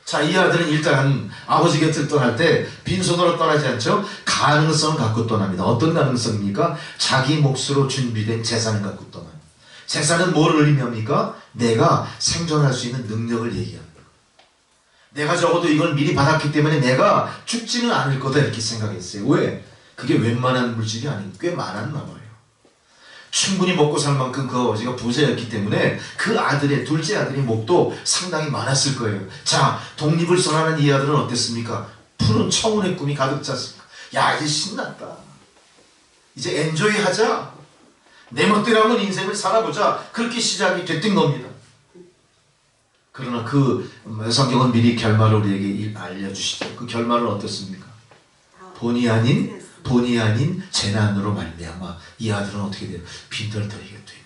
자, 이 아들은 일단 아버지 곁을 떠날 때 빈손으로 떠나지 않죠? 가능성을 갖고 떠납니다. 어떤 가능성입니까? 자기 몫으로 준비된 재산을 갖고 떠나요. 재산은 뭐를 의미합니까? 내가 생존할 수 있는 능력을 얘기합니다. 내가 적어도 이걸 미리 받았기 때문에 내가 죽지는 않을 거다, 이렇게 생각했어요. 왜? 그게 웬만한 물질이 아니고 꽤 많았나 봐요. 충분히 먹고 살 만큼 그 아버지가 부자였기 때문에 그 아들의, 둘째 아들의 몫도 상당히 많았을 거예요. 자, 독립을 선언하는 이 아들은 어땠습니까? 푸른 청운의 꿈이 가득 찼습니다. 야, 이제 신났다. 이제 엔조이 하자. 내 멋대로 한번 인생을 살아보자. 그렇게 시작이 됐던 겁니다. 그러나 그 성경은 미리 결말을 우리에게 알려주시죠. 그 결말은 어떻습니까? 본의 아닌 재난으로 말미암아 이 아들은 어떻게 돼요? 빈털터리가 되는 거예요.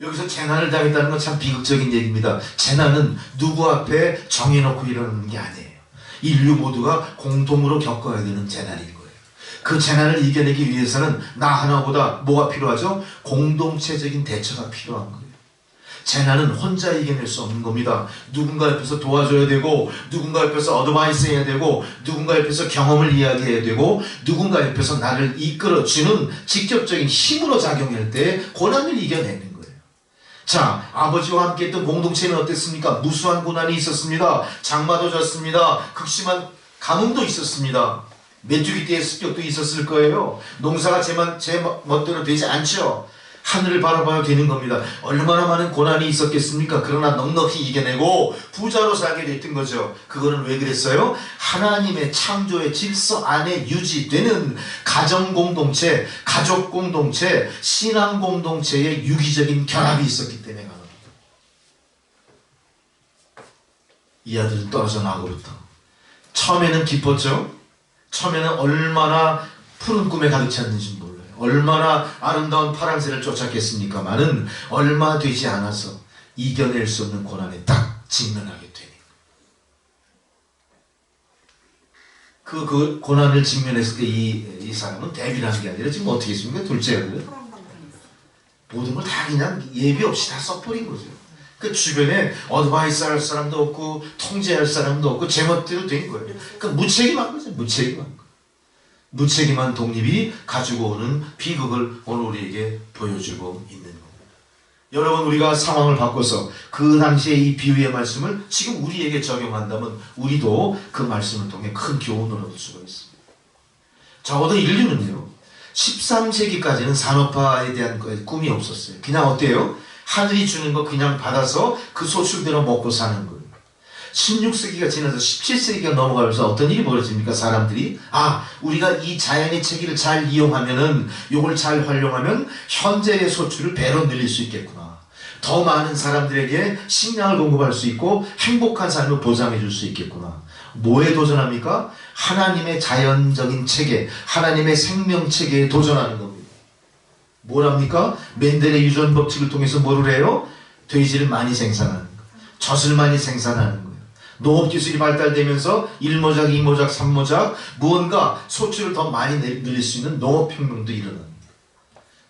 여기서 재난을 당했다는 건 참 비극적인 얘기입니다. 재난은 누구 앞에 정해놓고 일어나는 게 아니에요. 인류 모두가 공동으로 겪어야 되는 재난인 거예요. 그 재난을 이겨내기 위해서는 나 하나보다 뭐가 필요하죠? 공동체적인 대처가 필요한 거예요. 재난은 혼자 이겨낼 수 없는 겁니다. 누군가 옆에서 도와줘야 되고, 누군가 옆에서 어드바이스 해야 되고, 누군가 옆에서 경험을 이야기해야 되고, 누군가 옆에서 나를 이끌어주는 직접적인 힘으로 작용할 때 고난을 이겨내는 거예요. 자, 아버지와 함께 했던 공동체는 어땠습니까? 무수한 고난이 있었습니다. 장마도 졌습니다. 극심한 가뭄도 있었습니다. 메뚜기 떼의 습격도 있었을 거예요. 농사가 제 멋대로 되지 않죠. 하늘을 바라봐야 되는 겁니다. 얼마나 많은 고난이 있었겠습니까? 그러나 넉넉히 이겨내고 부자로 살게 됐던 거죠. 그거는 왜 그랬어요? 하나님의 창조의 질서 안에 유지되는 가정 공동체, 가족 공동체, 신앙 공동체의 유기적인 결합이 있었기 때문에 가능합니다. 이 아들은 떨어져 나가버렸다. 처음에는 기뻤죠. 처음에는 얼마나 푸른 꿈에 가득 찼는지 몰라요. 얼마나 아름다운 파랑새를 쫓았겠습니까마는 얼마 되지 않아서 이겨낼 수 없는 고난에 딱 직면하게 되니 그 고난을 직면했을 때 이 사람은 데뷔라는 게 아니라 지금 어떻게 했습니까? 둘째 아들은 모든 걸 다 그냥 예비 없이 다 써버린 거죠. 그 주변에 어드바이스 할 사람도 없고 통제할 사람도 없고 제멋대로 된 거예요. 그 무책임한 거죠. 무책임한 거. 무책임한 독립이 가지고 오는 비극을 오늘 우리에게 보여주고 있는 겁니다. 여러분, 우리가 상황을 바꿔서 그 당시에 이 비유의 말씀을 지금 우리에게 적용한다면 우리도 그 말씀을 통해 큰 교훈을 얻을 수가 있습니다. 적어도 인류는요 13세기까지는 산업화에 대한 꿈이 없었어요. 그냥 어때요? 하늘이 주는 거 그냥 받아서 그 소출대로 먹고 사는 거예요. 16세기가 지나서 17세기가 넘어가면서 어떤 일이 벌어집니까? 사람들이 우리가 이 자연의 체계를 잘 이용하면은, 요걸 잘 활용하면 현재의 소출을 배로 늘릴 수 있겠구나. 더 많은 사람들에게 식량을 공급할 수 있고 행복한 삶을 보장해 줄 수 있겠구나. 뭐에 도전합니까? 하나님의 자연적인 체계, 하나님의 생명 체계에 도전하는 겁니다. 뭐랍니까? 멘델의 유전 법칙을 통해서 뭐를 해요? 돼지를 많이 생산하는 거, 젖을 많이 생산하는 거예요. 농업기술이 발달되면서 1모작, 2모작, 3모작 무언가 소출을 더 많이 늘릴 수 있는 농업혁명도 일어납니다.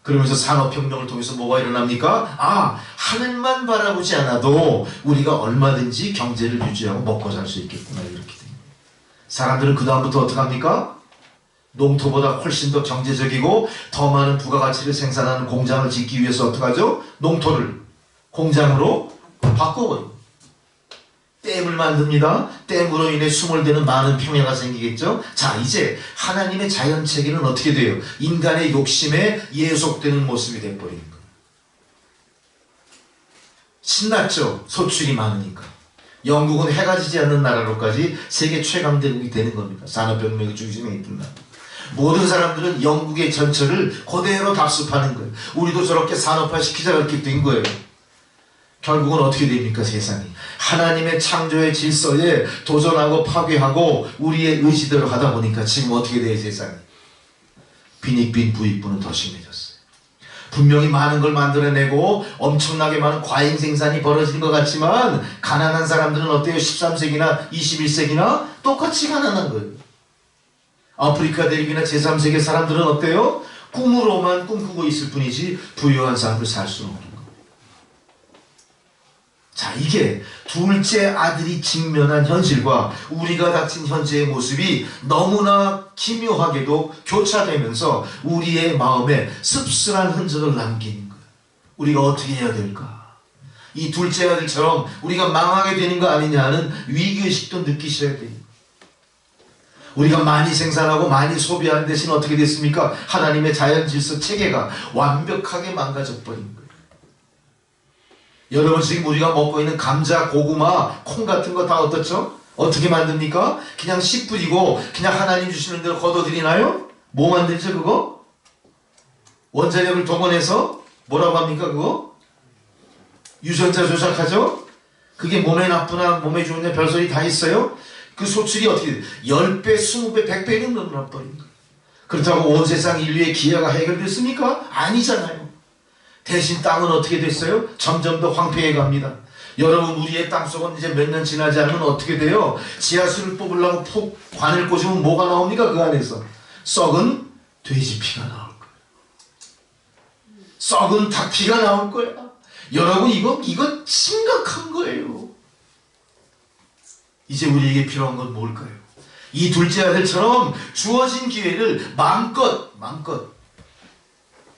그러면서 산업혁명을 통해서 뭐가 일어납니까? 하늘만 바라보지 않아도 우리가 얼마든지 경제를 유지하고 먹고 살 수 있겠구나, 이렇게 됩니다. 사람들은 그 다음부터 어떻게 합니까? 농토보다 훨씬 더 경제적이고 더 많은 부가가치를 생산하는 공장을 짓기 위해서 어떻게 하죠? 농토를 공장으로 바꿔버립니다. 댐을 만듭니다. 댐으로 인해 수몰되는 많은 평야가 생기겠죠. 자, 이제 하나님의 자연체계는 어떻게 돼요? 인간의 욕심에 예속되는 모습이 돼버리는 거예요. 신났죠? 소출이 많으니까. 영국은 해가 지지 않는 나라로까지 세계 최강대국이 되는 겁니다. 산업혁명의 중심에 있던 나라. 모든 사람들은 영국의 전철을 그대로 답습하는 거예요. 우리도 저렇게 산업화시키자, 그렇게 된 거예요. 결국은 어떻게 됩니까? 세상이 하나님의 창조의 질서에 도전하고 파괴하고 우리의 의지대로 하다 보니까 지금 어떻게 돼요? 세상이 빈익빈 부익부는 더 심해졌어요. 분명히 많은 걸 만들어내고 엄청나게 많은 과잉 생산이 벌어지는 것 같지만 가난한 사람들은 어때요? 13세기나 21세기나 똑같이 가난한 거예요. 아프리카 대륙이나 제3세계 사람들은 어때요? 꿈으로만 꿈꾸고 있을 뿐이지 부유한 삶을 살 수는 없는 거예요. 자, 이게 둘째 아들이 직면한 현실과 우리가 닥친 현재의 모습이 너무나 기묘하게도 교차되면서 우리의 마음에 씁쓸한 흔적을 남기는 거예요. 우리가 어떻게 해야 될까? 이 둘째 아들처럼 우리가 망하게 되는 거 아니냐 하는 위기의식도 느끼셔야 돼요. 우리가 많이 생산하고 많이 소비하는 대신 어떻게 됐습니까? 하나님의 자연질서 체계가 완벽하게 망가져 버린 거예요. 여러분, 지금 우리가 먹고 있는 감자, 고구마, 콩 같은 거 다 어떻죠? 어떻게 만듭니까? 그냥 씨 뿌리고 그냥 하나님 주시는 대로 걷어들이나요? 뭐 만들죠 그거? 원자력을 동원해서 뭐라고 합니까 그거? 유전자 조작하죠? 그게 몸에 나쁘나 몸에 좋으냐 별소리 다 있어요. 그 소출이 어떻게 돼? 10배, 20배, 100배는 늘어나버린 거예요. 그렇다고 온 세상 인류의 기아가 해결됐습니까? 아니잖아요. 대신 땅은 어떻게 됐어요? 점점 더 황폐해 갑니다. 여러분, 우리의 땅속은 이제 몇 년 지나지 않으면 어떻게 돼요? 지하수를 뽑으려고 푹 관을 꽂으면 뭐가 나옵니까? 그 안에서 썩은 돼지 피가 나올 거예요. 썩은 닭 피가 나올 거야. 여러분, 이건 심각한 거예요. 이제 우리에게 필요한 건 뭘까요? 이 둘째 아들처럼 주어진 기회를 마음껏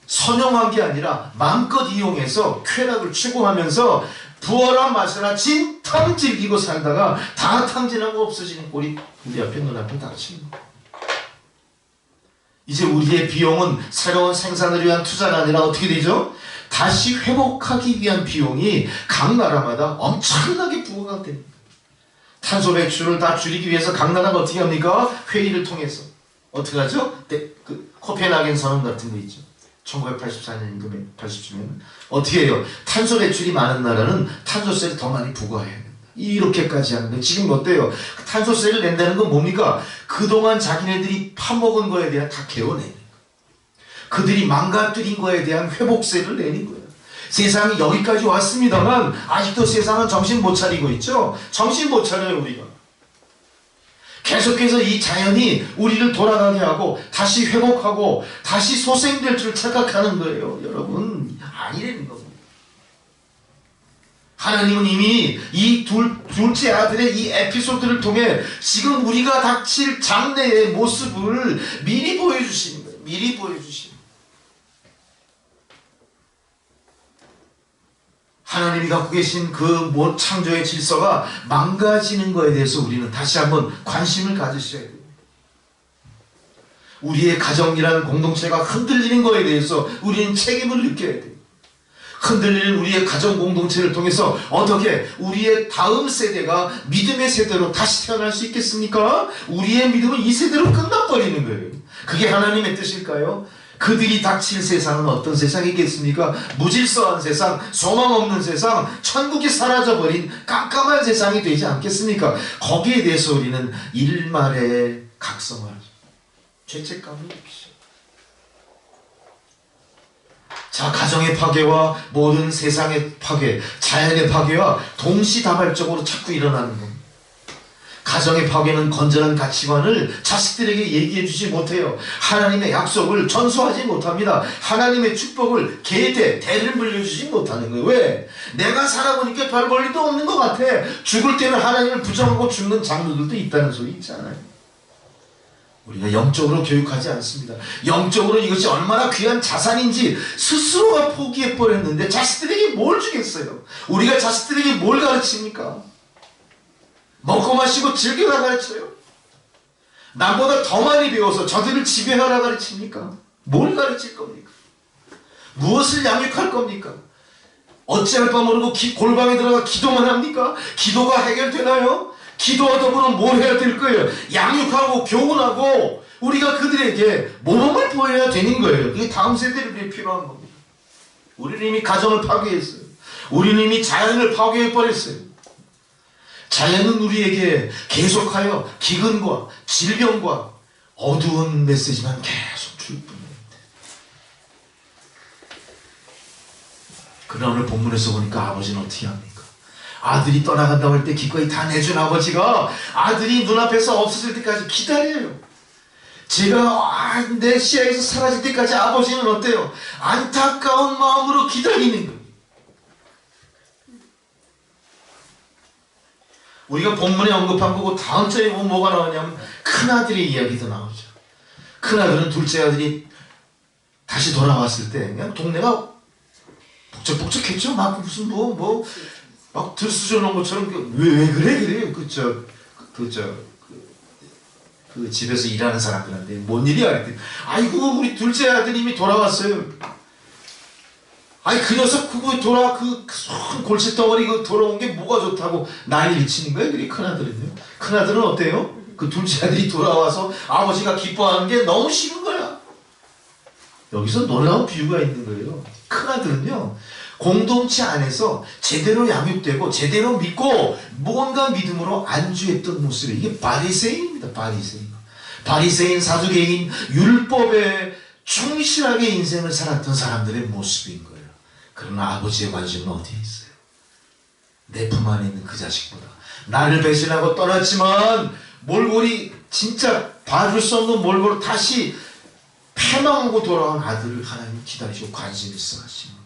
선용한 게 아니라 마음껏 이용해서 쾌락을 추구하면서 부어라 마셔라 진탕 즐기고 살다가 다 탕진하고 없어지는 꼴이 우리 앞에 눈앞에 닥치는 거예요. 이제 우리의 비용은 새로운 생산을 위한 투자가 아니라 어떻게 되죠? 다시 회복하기 위한 비용이 각 나라마다 엄청나게 부과가 됩니다. 탄소 배출을 다 줄이기 위해서 각 나라가 어떻게 합니까? 회의를 통해서 어떻게 하죠? 그 코펜하겐 선언 같은 거 있죠. 1984년인가 87년 어떻게 해요? 탄소 배출이 많은 나라는 탄소세를 더 많이 부과해야 된다. 이렇게까지 하는데 지금 어때요? 탄소세를 낸다는 건 뭡니까? 그동안 자기네들이 파먹은 거에 대한 다 개워내는 거예요. 그들이 망가뜨린 거에 대한 회복세를 내는 거예요. 세상이 여기까지 왔습니다만 아직도 세상은 정신 못 차리고 있죠? 정신 못 차려요, 우리가. 계속해서 이 자연이 우리를 돌아가게 하고 다시 회복하고 다시 소생될 줄 착각하는 거예요. 여러분, 아니라는 겁니다. 하나님은 이미 이 둘째 아들의 이 에피소드를 통해 지금 우리가 닥칠 장래의 모습을 미리 보여주시는 거예요. 미리 보여주시는 거예요. 하나님이 갖고 계신 그 창조의 질서가 망가지는 것에 대해서 우리는 다시 한번 관심을 가지셔야 돼요. 우리의 가정이라는 공동체가 흔들리는 것에 대해서 우리는 책임을 느껴야 돼요. 흔들리는 우리의 가정 공동체를 통해서 어떻게 우리의 다음 세대가 믿음의 세대로 다시 태어날 수 있겠습니까? 우리의 믿음은 이 세대로 끝나버리는 거예요. 그게 하나님의 뜻일까요? 그들이 닥칠 세상은 어떤 세상이겠습니까? 무질서한 세상, 소망 없는 세상, 천국이 사라져버린 깜깜한 세상이 되지 않겠습니까? 거기에 대해서 우리는 일말의 각성을, 죄책감을 느끼죠. 자, 가정의 파괴와 모든 세상의 파괴, 자연의 파괴와 동시다발적으로 자꾸 일어나는 겁니다. 가정의 파괴는 건전한 가치관을 자식들에게 얘기해 주지 못해요. 하나님의 약속을 전수하지 못합니다. 하나님의 축복을 대를 물려주지 못하는 거예요. 왜? 내가 살아보니까 별 볼일도 없는 것 같아. 죽을 때는 하나님을 부정하고 죽는 장로들도 있다는 소리 있잖아요. 우리가 영적으로 교육하지 않습니다. 영적으로 이것이 얼마나 귀한 자산인지 스스로가 포기해버렸는데 자식들에게 뭘 주겠어요? 우리가 자식들에게 뭘 가르칩니까? 먹고 마시고 즐겨라 가르쳐요? 남보다 더 많이 배워서 저들을 지배하라 가르칩니까? 뭘 가르칠 겁니까? 무엇을 양육할 겁니까? 어찌할 바 모르고 골방에 들어가 기도만 합니까? 기도가 해결되나요? 기도와 더불어 뭘 해야 될 거예요? 양육하고 교훈하고 우리가 그들에게 모범을 보여야 되는 거예요. 그게 다음 세대를 위해 필요한 겁니다. 우리는 이미 가정을 파괴했어요. 우리는 이미 자연을 파괴해버렸어요. 자연은 우리에게 계속하여 기근과 질병과 어두운 메시지만 계속 줄 뿐입니다. 그러나 오늘 본문에서 보니까 아버지는 어떻게 합니까? 아들이 떠나간다고 할 때 기꺼이 다 내준 아버지가 아들이 눈앞에서 없어질 때까지 기다려요. 제가 내 시야에서 사라질 때까지 아버지는 어때요? 안타까운 마음으로 기다리는 거예요. 우리가 본문에 언급한 거고 다음 주에 보면 뭐가 나오냐면 큰아들의 이야기도 나오죠. 큰아들은 둘째 아들이 다시 돌아왔을 때 그냥 동네가 북적북적했죠. 막 무슨 막 들쑤져 놓은 것처럼 왜 그래? 그 집에서 일하는 사람들한테 뭔 일이야? 그랬더니 아이고 우리 둘째 아드님이 돌아왔어요. 아니 그 녀석 그거 큰 골칫덩어리 그 돌아온 게 뭐가 좋다고 난리를 치는 거예요. 그게 큰아들은요. 큰아들은 어때요? 그 둘째 아들이 돌아와서 아버지가 기뻐하는 게 너무 싫은 거야. 여기서 놀라운 비유가 있는 거예요. 큰아들은요 공동체 안에서 제대로 양육되고 제대로 믿고 뭔가 믿음으로 안주했던 모습이 이게 바리새인입니다. 바리새인, 사두개인, 율법에 충실하게 인생을 살았던 사람들의 모습인 거예요. 그러나 아버지의 관심은 어디에 있어요? 내 품 안에 있는 그 자식보다 나를 배신하고 떠났지만 몰골이 진짜 봐줄 수 없는 몰골로 다시 패망하고 돌아온 아들을 하나님 기다리시고 관심 있어 하시는 거예요.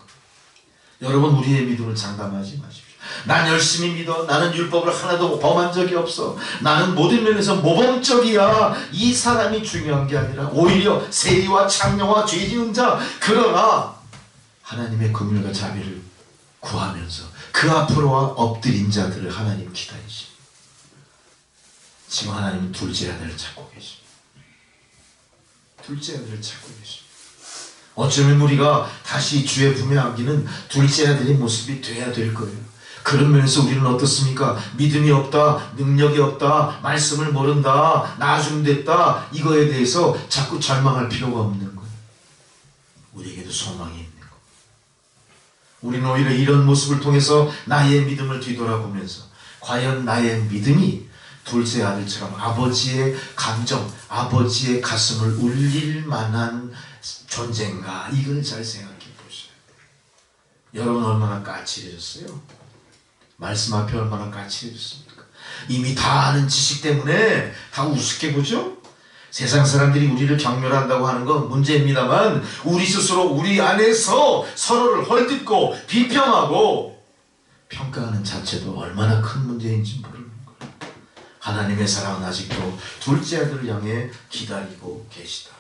여러분, 우리의 믿음을 장담하지 마십시오. 난 열심히 믿어. 나는 율법을 하나도 범한 적이 없어. 나는 모든 면에서 모범적이야. 이 사람이 중요한 게 아니라 오히려 세리와 창녀와 죄 지은 자, 그러나 하나님의 긍휼과 자비를 구하면서 그 앞으로와 엎드린 자들을 하나님 기다리십니다. 지금 하나님은 둘째 아들을 찾고 계십니다. 둘째 아들을 찾고 계십니다. 어쩌면 우리가 다시 주의 품에 안기는 둘째 아들의 모습이 돼야 될 거예요. 그런 면에서 우리는 어떻습니까? 믿음이 없다, 능력이 없다, 말씀을 모른다, 나중됐다, 이거에 대해서 자꾸 절망할 필요가 없는 거예요. 우리에게도 소망이 있는 거예요. 우리는 오히려 이런 모습을 통해서 나의 믿음을 뒤돌아보면서 과연 나의 믿음이 둘째 아들처럼 아버지의 감정, 아버지의 가슴을 울릴 만한 존재인가, 이걸 잘 생각해 보셔야 돼요. 여러분, 얼마나 까칠해졌어요? 말씀 앞에 얼마나 까칠해졌습니까? 이미 다 아는 지식 때문에 다 우습게 보죠? 세상 사람들이 우리를 경멸한다고 하는 건 문제입니다만 우리 스스로 우리 안에서 서로를 헐뜯고 비평하고 평가하는 자체도 얼마나 큰 문제인지 모르는 거예요. 하나님의 사랑은 아직도 둘째 아들을 향해 기다리고 계시다.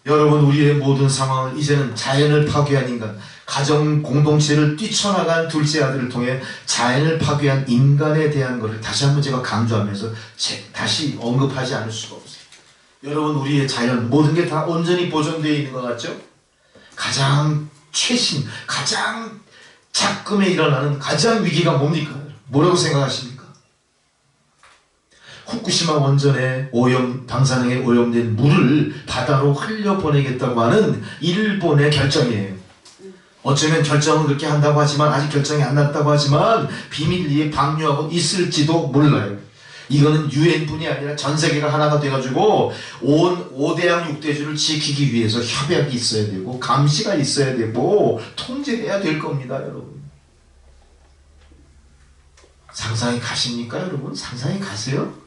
여러분, 우리의 모든 상황은 이제는 자연을 파괴한 인간, 가정 공동체를 뛰쳐나간 둘째 아들을 통해 자연을 파괴한 인간에 대한 것을 다시 한번 제가 강조하면서 다시 언급하지 않을 수가 없어요. 여러분, 우리의 자연 모든 게 다 온전히 보존되어 있는 것 같죠? 가장 최신, 가장 작금에 일어나는 가장 위기가 뭡니까? 뭐라고 생각하십니까? 후쿠시마 원전에 방사능에 오염된 물을 바다로 흘려보내겠다고 하는 일본의 결정이에요. 어쩌면 결정은 그렇게 한다고 하지만 아직 결정이 안 났다고 하지만 비밀리에 방류하고 있을지도 몰라요. 이거는 유엔뿐이 아니라 전 세계가 하나가 돼가지고 온 5대양 6대주를 지키기 위해서 협약이 있어야 되고 감시가 있어야 되고 통제해야 될 겁니다, 여러분. 상상이 가십니까, 여러분? 상상이 가세요?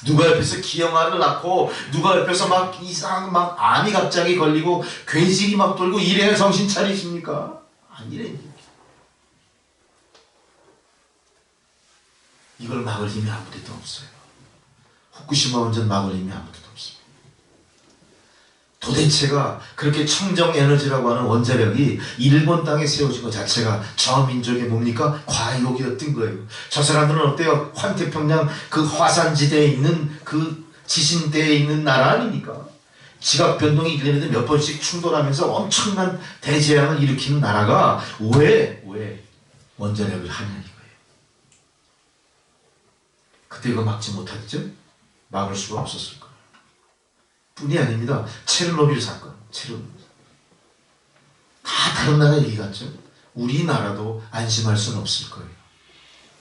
누가 옆에서 기형아를 낳고 누가 옆에서 막 이상한 막 암이 갑자기 걸리고 괴질이 막 돌고 이래야 정신 차리십니까? 아니래. 이걸 막을 힘이 아무데도 없어요. 후쿠시마 원전 막을 힘이 아무데도 없습니다. 도대체가 그렇게 청정에너지라고 하는 원자력이 일본 땅에 세워진 것 자체가 저 민족의 뭡니까? 과욕이었던 거예요. 저 사람들은 어때요? 환태평양 그 화산지대에 있는 그 지진대에 있는 나라 아닙니까? 지각 변동이 1년에 몇 번씩 충돌하면서 엄청난 대재앙을 일으키는 나라가 왜 원자력을 하냐 이거예요. 그때 이거 막지 못했죠? 막을 수가 없었을 거예요. 뿐이 아닙니다. 체르노빌 사건, 다 다른 나라 얘기 같죠? 우리나라도 안심할 수는 없을 거예요.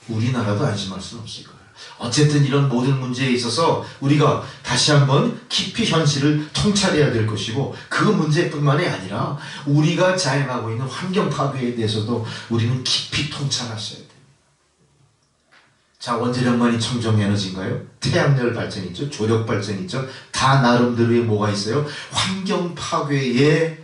우리나라도 안심할 수는 없을 거예요. 어쨌든 이런 모든 문제에 있어서 우리가 다시 한번 깊이 현실을 통찰해야 될 것이고 그 문제뿐만이 아니라 우리가 자행하고 있는 환경 파괴에 대해서도 우리는 깊이 통찰하셔야 돼요. 자, 원자력만이 청정에너지인가요? 태양열 발전 있죠? 조력 발전 있죠? 다 나름대로의 뭐가 있어요? 환경 파괴의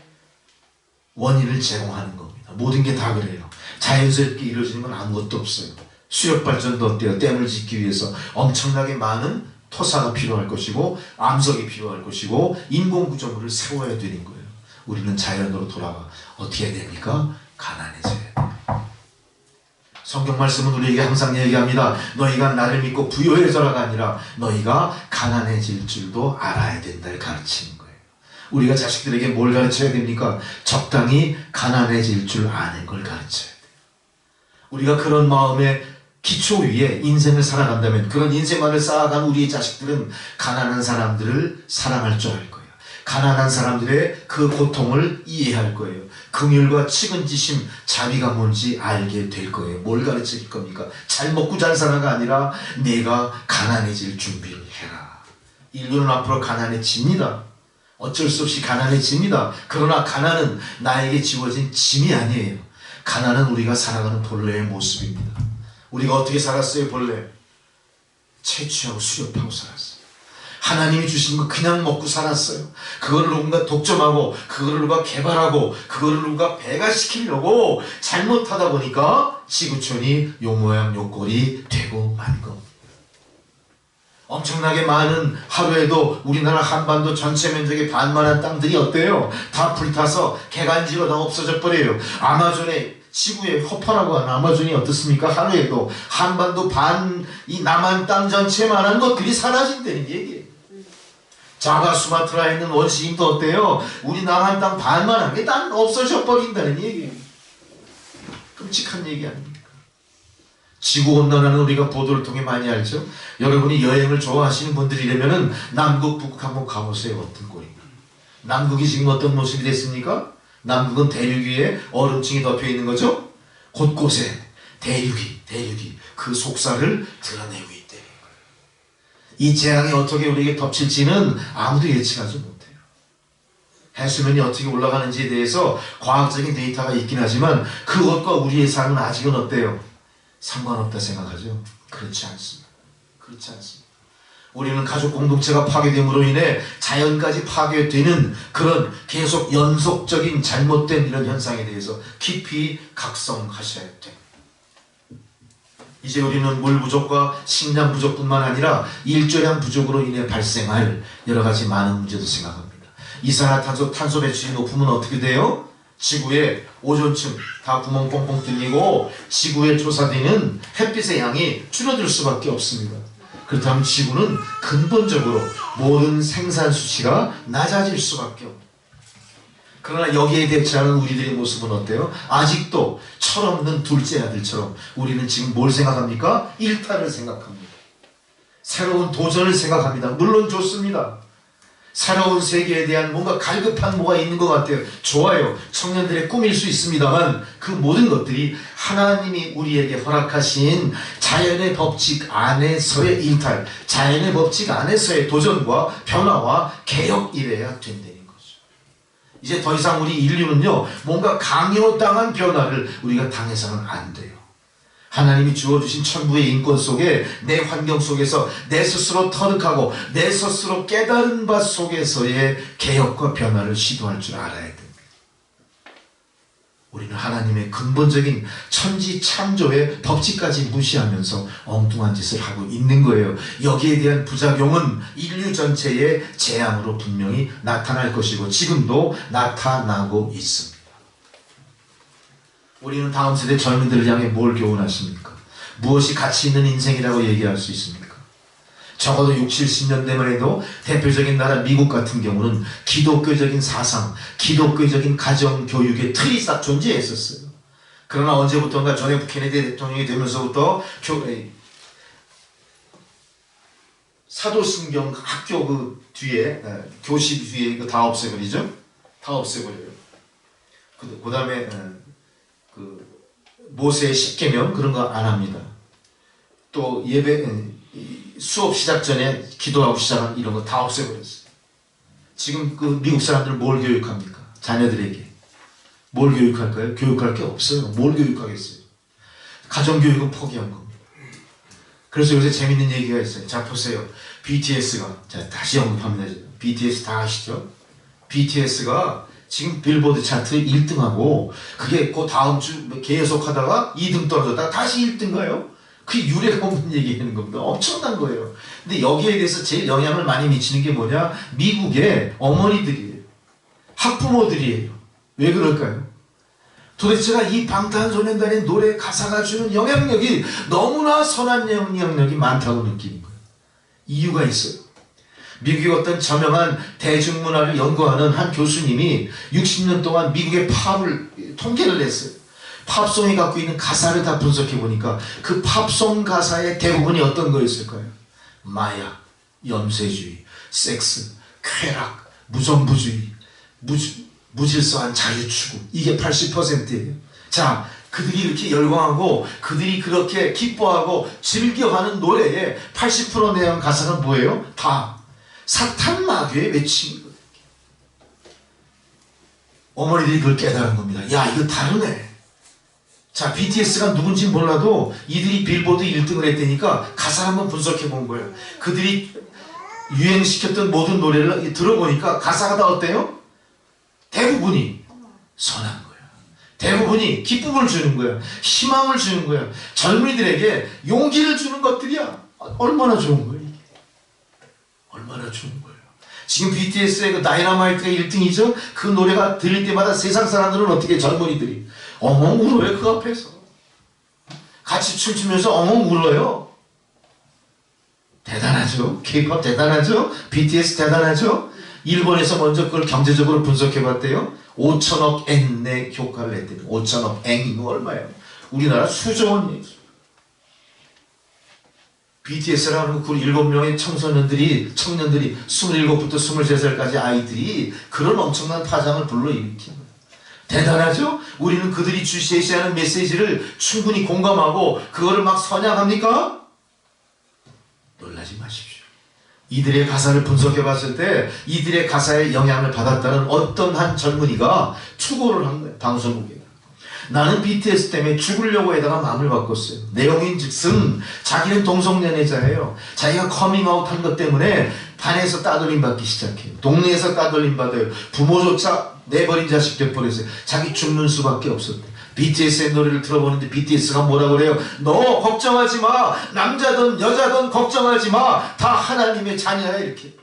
원인을 제공하는 겁니다. 모든 게 다 그래요. 자연스럽게 이루어지는 건 아무것도 없어요. 수력 발전도 어때요? 댐을 짓기 위해서 엄청나게 많은 토사가 필요할 것이고 암석이 필요할 것이고 인공구조물을 세워야 되는 거예요. 우리는 자연으로 돌아가 어떻게 해야 됩니까? 가난해져야 돼요. 성경 말씀은 우리에게 항상 얘기합니다. 너희가 나를 믿고 부유해져라가 아니라 너희가 가난해질 줄도 알아야 된다를 가르치는 거예요. 우리가 자식들에게 뭘 가르쳐야 됩니까? 적당히 가난해질 줄 아는 걸 가르쳐야 돼요. 우리가 그런 마음의 기초 위에 인생을 살아간다면 그런 인생만을 쌓아간 우리의 자식들은 가난한 사람들을 사랑할 줄 알 거예요. 가난한 사람들의 그 고통을 이해할 거예요. 긍휼과 측은지심, 자비가 뭔지 알게 될 거예요. 뭘 가르쳐 줄 겁니까? 잘 먹고 잘 살아가 아니라 내가 가난해질 준비를 해라. 인류는 앞으로 가난해집니다. 어쩔 수 없이 가난해집니다. 그러나 가난은 나에게 지워진 짐이 아니에요. 가난은 우리가 살아가는 본래의 모습입니다. 우리가 어떻게 살았어요? 본래 채취하고 수렵하고 살았어요. 하나님이 주신 거 그냥 먹고 살았어요. 그거를 누군가 독점하고 그거를 누가 개발하고 그거를 누가 배가시키려고 잘못하다 보니까 지구촌이 요 모양 요 꼴이 되고 만 겁니다. 엄청나게 많은, 하루에도 우리나라 한반도 전체 면적의 반만한 땅들이 어때요? 다 불타서 개간지로 다 없어져 버려요. 아마존의 지구의 허파라고 하는 아마존이 어떻습니까? 하루에도 한반도 반, 이 남한 땅 전체만한 것들이 사라진다는 얘기예요. 자바 수마트라에 있는 원시인도 어때요? 우리 남한 땅 반만한 게 다 없어져 버린다는 얘기예요. 끔찍한 얘기 아닙니까? 지구온난화는 우리가 보도를 통해 많이 알죠. 여러분이 여행을 좋아하시는 분들이라면 남극, 북극 한번 가보세요. 어떤 꼴인가. 남극이 지금 어떤 모습이 됐습니까? 남극은 대륙 위에 얼음층이 덮여 있는 거죠. 곳곳에 대륙이 그 속살을 드러내고 있다는 거예요. 이 재앙이 어떻게 우리에게 덮칠지는 아무도 예측하지 못해요. 해수면이 어떻게 올라가는지에 대해서 과학적인 데이터가 있긴 하지만 그것과 우리의 삶은 아직은 어때요? 상관없다 생각하죠? 그렇지 않습니다. 그렇지 않습니다. 우리는 가족 공동체가 파괴됨으로 인해 자연까지 파괴되는 그런 계속 연속적인 잘못된 이런 현상에 대해서 깊이 각성하셔야 돼요. 이제 우리는 물 부족과 식량 부족뿐만 아니라 일조량 부족으로 인해 발생할 여러 가지 많은 문제도 생각합니다. 이산화탄소 배출이 높으면 어떻게 돼요? 지구의 오존층 다 구멍 뻥뻥 뚫리고 지구에 조사되는 햇빛의 양이 줄어들 수밖에 없습니다. 그렇다면 지구는 근본적으로 모든 생산 수치가 낮아질 수밖에 없습니다. 그러나 여기에 대처하는 우리들의 모습은 어때요? 아직도 철없는 둘째 아들처럼 우리는 지금 뭘 생각합니까? 일탈을 생각합니다. 새로운 도전을 생각합니다. 물론 좋습니다. 새로운 세계에 대한 뭔가 갈급한 뭐가 있는 것 같아요. 좋아요. 청년들의 꿈일 수 있습니다만 그 모든 것들이 하나님이 우리에게 허락하신 자연의 법칙 안에서의 일탈, 자연의 법칙 안에서의 도전과 변화와 개혁이래야 된다는 거죠. 이제 더 이상 우리 인류는요, 뭔가 강요당한 변화를 우리가 당해서는 안 돼요. 하나님이 주어주신 천부의 인권 속에 내 환경 속에서 내 스스로 터득하고 내 스스로 깨달은 바 속에서의 개혁과 변화를 시도할 줄 알아야 됩니다. 우리는 하나님의 근본적인 천지 창조의 법칙까지 무시하면서 엉뚱한 짓을 하고 있는 거예요. 여기에 대한 부작용은 인류 전체의 재앙으로 분명히 나타날 것이고 지금도 나타나고 있습니다. 우리는 다음 세대 젊은들을 향해 뭘 교훈하십니까? 무엇이 가치 있는 인생이라고 얘기할 수 있습니까? 적어도 60, 70년대만 해도 대표적인 나라 미국 같은 경우는 기독교적인 사상, 기독교적인 가정 교육의 틀이 싹 존재했었어요. 그러나 언제부턴가 존 F 케네디 대통령이 되면서부터 사도신경 학교 그 뒤에 교실 뒤에 이거 다 없애버리죠? 다 없애버려요. 그 다음에 그 모세의 10계명 그런 거 안 합니다. 또 예배 수업 시작 전에 기도하고 시작한 이런 거 다 없애버렸어요. 지금 그 미국 사람들은 뭘 교육합니까? 자녀들에게 뭘 교육할까요? 교육할 게 없어요. 뭘 교육하겠어요? 가정교육은 포기한 겁니다. 그래서 요새 재밌는 얘기가 있어요. 자 보세요. BTS가 자 다시 언급합니다. BTS 다 아시죠? BTS가 지금 빌보드 차트 1등하고 그게 그 다음 주 계속 하다가 2등 떨어졌다가 다시 1등 가요. 그게 유례가 없는 얘기하는 겁니다. 엄청난 거예요. 근데 여기에 대해서 제일 영향을 많이 미치는 게 뭐냐? 미국의 어머니들이에요. 학부모들이에요. 왜 그럴까요? 도대체가 이 방탄소년단의 노래 가사가 주는 영향력이 너무나 선한 영향력이 많다고 느끼는 거예요. 이유가 있어요. 미국의 어떤 저명한 대중문화를 연구하는 한 교수님이 60년 동안 미국의 팝을 통계를 냈어요. 팝송이 갖고 있는 가사를 다 분석해 보니까 그 팝송 가사의 대부분이 어떤 거였을까요? 마약, 염세주의, 섹스, 쾌락, 무정부주의, 무질서한 자유추구, 이게 80%예요. 자, 그들이 이렇게 열광하고 그들이 그렇게 기뻐하고 즐겨하는 노래의 80% 내용 가사가 뭐예요? 다 사탄 마귀의 외침이거든요. 어머니들이 그걸 깨달은 겁니다. 야, 이거 다르네. 자, BTS가 누군지 몰라도 이들이 빌보드 1등을 했다니까 가사를 한번 분석해 본 거예요. 그들이 유행시켰던 모든 노래를 들어보니까 가사가 다 어때요? 대부분이 선한 거예요. 대부분이 기쁨을 주는 거예요. 희망을 주는 거예요. 젊은이들에게 용기를 주는 것들이야. 얼마나 좋은 거예요, 이게. 얼마나 좋은 거예요. 지금 BTS의 그 다이너마이트가 1등이죠? 그 노래가 들릴 때마다 세상 사람들은 어떻게 젊은이들이 엉엉 울어요, 그 앞에서. 같이 춤추면서 엉엉 울어요. 대단하죠? K-pop 대단하죠? BTS 대단하죠? 일본에서 먼저 그걸 경제적으로 분석해 봤대요. 5천억 엔의 효과를 냈대요. 5천억 엔이면 얼마예요? 우리나라 수조 원이에요. BTS라는 그 7명의 청년들이 27부터 23살까지 아이들이 그런 엄청난 파장을 불러일으킨 거예요. 대단하죠? 우리는 그들이 제시하는 메시지를 충분히 공감하고 그거를 막 선양합니까? 놀라지 마십시오. 이들의 가사를 분석해 봤을 때 이들의 가사에 영향을 받았다는 어떤 한 젊은이가 투고를 한 거예요. 방송국에. 나는 BTS 때문에 죽으려고 해다가 마음을 바꿨어요. 내용인즉슨 자기는 동성연애자예요. 자기가 커밍아웃 한 것 때문에 반에서 따돌림 받기 시작해요. 동네에서 따돌림 받아요. 부모조차 내버린 자식 돼버렸어요. 자기 죽는 수밖에 없었대. BTS의 노래를 들어보는데 BTS가 뭐라고 그래요? 너 걱정하지 마. 남자든 여자든 걱정하지 마. 다 하나님의 자녀야, 이렇게.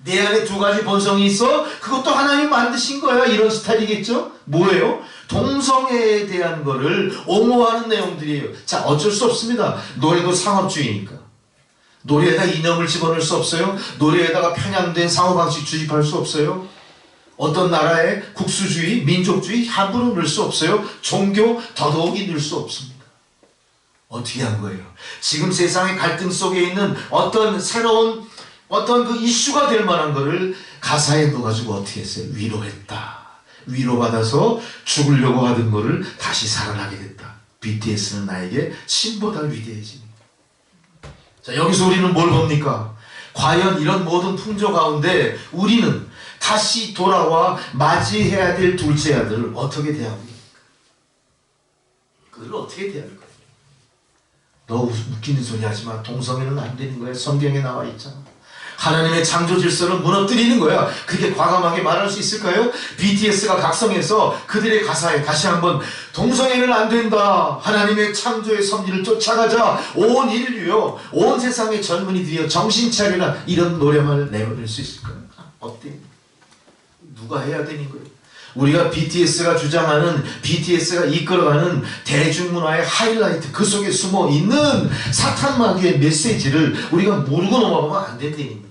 내 안에 두 가지 본성이 있어? 그것도 하나님 만드신 거야. 이런 스타일이겠죠? 뭐예요? 동성애에 대한 거를 옹호하는 내용들이에요. 자, 어쩔 수 없습니다. 노래도 상업주의니까. 노래에다 이념을 집어넣을 수 없어요. 노래에다가 편향된 사고방식 주입할 수 없어요. 어떤 나라의 국수주의, 민족주의 함부로 넣을 수 없어요. 종교 더더욱이 넣을 수 없습니다. 어떻게 한 거예요? 지금 세상의 갈등 속에 있는 어떤 새로운 어떤 그 이슈가 될 만한 거를 가사에 넣어가지고 어떻게 했어요? 위로했다. 위로받아서 죽으려고 하던 거를 다시 살아나게 됐다. BTS는 나에게 신보다 위대해집니다. 자, 여기서 우리는 뭘 봅니까? 과연 이런 모든 풍조 가운데 우리는 다시 돌아와 맞이해야 될 둘째 아들을 어떻게 대합니까? 그를 어떻게 대할 거예요? 너 웃기는 소리 하지 마. 동성애는 안 되는 거야. 성경에 나와 있잖아. 하나님의 창조 질서를 무너뜨리는 거야. 그게 과감하게 말할 수 있을까요? BTS가 각성해서 그들의 가사에 다시 한번 동성애는 안 된다. 하나님의 창조의 섭리를 쫓아가자. 온 인류요, 온 세상의 젊은이들이요, 정신 차리라. 이런 노래만 내보낼 수 있을까요? 어때? 누가 해야 되는 거예요? 우리가 BTS가 주장하는, BTS가 이끌어가는 대중문화의 하이라이트, 그 속에 숨어 있는 사탄 마귀의 메시지를 우리가 모르고 넘어가면 안 된다는 얘기예요.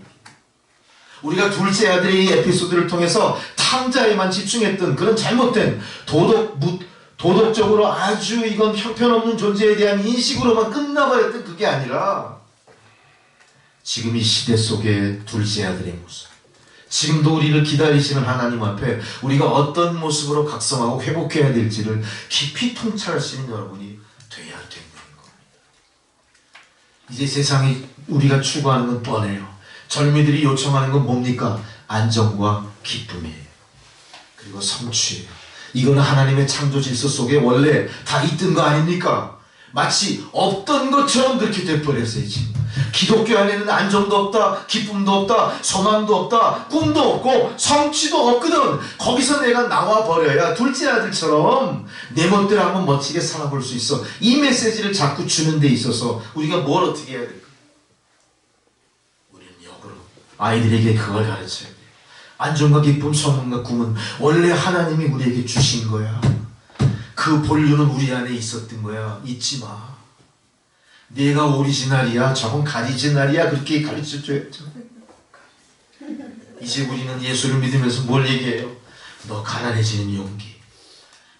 우리가 둘째 아들의 이 에피소드를 통해서 탕자에만 집중했던 그런 잘못된 도덕적으로 아주 이건 형편없는 존재에 대한 인식으로만 끝나버렸던 그게 아니라 지금 이 시대 속의 둘째 아들의 모습, 지금도 우리를 기다리시는 하나님 앞에 우리가 어떤 모습으로 각성하고 회복해야 될지를 깊이 통찰할 수 있는 여러분이 되어야 되는 겁니다. 이제 세상이 우리가 추구하는 건 뻔해요. 젊은이들이 요청하는 건 뭡니까? 안정과 기쁨이에요. 그리고 성취예요. 이거는 하나님의 창조 질서 속에 원래 다 있던 거 아닙니까? 마치 없던 것처럼 그렇게 돼버렸어요. 지금 기독교 안에는 안정도 없다, 기쁨도 없다, 소망도 없다, 꿈도 없고 성취도 없거든. 거기서 내가 나와버려야 둘째 아들처럼 내 멋대로 한번 멋지게 살아볼 수 있어. 이 메시지를 자꾸 주는 데 있어서 우리가 뭘 어떻게 해야 될까? 우리는 역으로 아이들에게 그걸 가르쳐야 돼요. 안정과 기쁨, 소망과 꿈은 원래 하나님이 우리에게 주신 거야. 그 본류는 우리 안에 있었던 거야. 잊지 마. 내가 오리지널이야, 저건 가리지널이야, 그렇게 가르쳐줘야죠. 이제 우리는 예수를 믿으면서 뭘 얘기해요? 너 가난해지는 용기,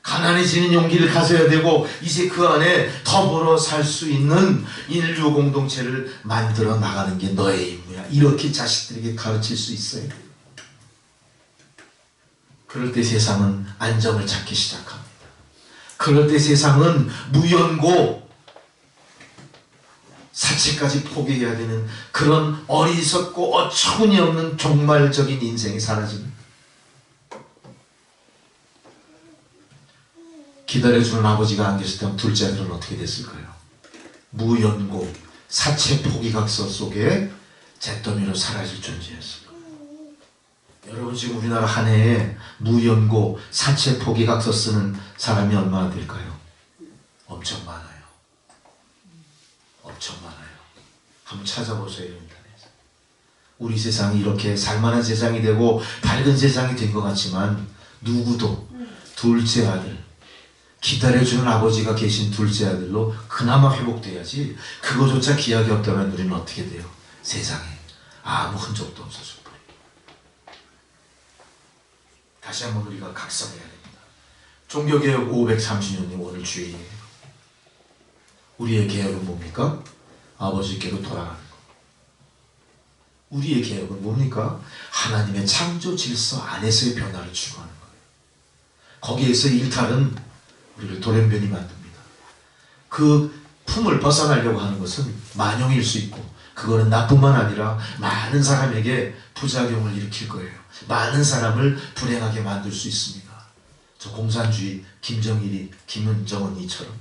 가난해지는 용기를 가져야 되고, 이제 그 안에 더불어 살 수 있는 인류 공동체를 만들어 나가는 게 너의 임무야. 이렇게 자식들에게 가르칠 수 있어야 돼요. 그럴 때 세상은 안정을 찾기 시작합니다. 그럴 때 세상은 무연고 사치까지 포기해야 되는 그런 어리석고 어처구니 없는 종말적인 인생이 사라집니다. 기다려주는 아버지가 안 계실 때면 둘째 아들은 어떻게 됐을까요? 무연고 사채 포기각서 속에 잿더미로 사라질 존재였을 거예요. 여러분 지금 우리나라 한 해에 무연고 사채 포기각서 쓰는 사람이 얼마나 될까요? 엄청 많아요. 엄청 많아요. 한번 찾아보세요. 인터넷에. 우리 세상이 이렇게 살만한 세상이 되고 밝은 세상이 된 것 같지만 누구도 둘째 아들, 기다려주는 아버지가 계신 둘째 아들로 그나마 회복돼야지 그거조차 기약이 없다면 우리는 어떻게 돼요? 세상에 아무 흔적도 없어질 뿐. 다시 한번 우리가 각성해야 됩니다. 종교개혁 530년이 오늘 주일이에요. 우리의 개혁은 뭡니까? 아버지께로 돌아가는 것. 우리의 개혁은 뭡니까? 하나님의 창조 질서 안에서의 변화를 추구하는 거예요. 거기에서 일탈은 우리를 돌연변이 만듭니다. 그 품을 벗어나려고 하는 것은 만용일 수 있고 그거는 나뿐만 아니라 많은 사람에게 부작용을 일으킬 거예요. 많은 사람을 불행하게 만들 수 있습니다. 저 공산주의 김정일이 김정은이처럼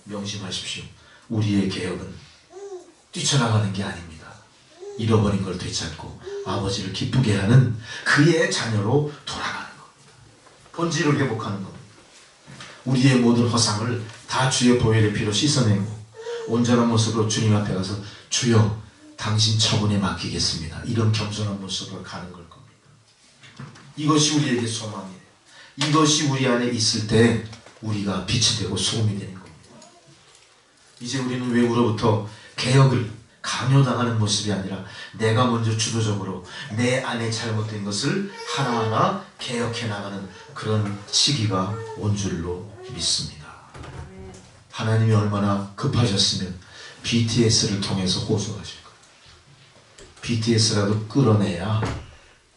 명심하십시오. 우리의 개혁은 뛰쳐나가는 게 아닙니다. 잃어버린 걸 되찾고 아버지를 기쁘게 하는 그의 자녀로 돌아가는 겁니다. 본질을 회복하는 겁니다. 우리의 모든 허상을 다 주의 보혈의 피로 씻어내고 온전한 모습으로 주님 앞에 가서 주여 당신 처분에 맡기겠습니다. 이런 겸손한 모습으로 가는 걸 겁니다. 이것이 우리에게 소망이에요. 이것이 우리 안에 있을 때 우리가 빛이 되고 소금이 되는 겁니다. 이제 우리는 외부로부터 개혁을 강요당하는 모습이 아니라 내가 먼저 주도적으로 내 안에 잘못된 것을 하나하나 개혁해 나가는 그런 시기가 온 줄로 믿습니다. 하나님이 얼마나 급하셨으면 BTS를 통해서 호소하실 거예요. BTS라도 끌어내야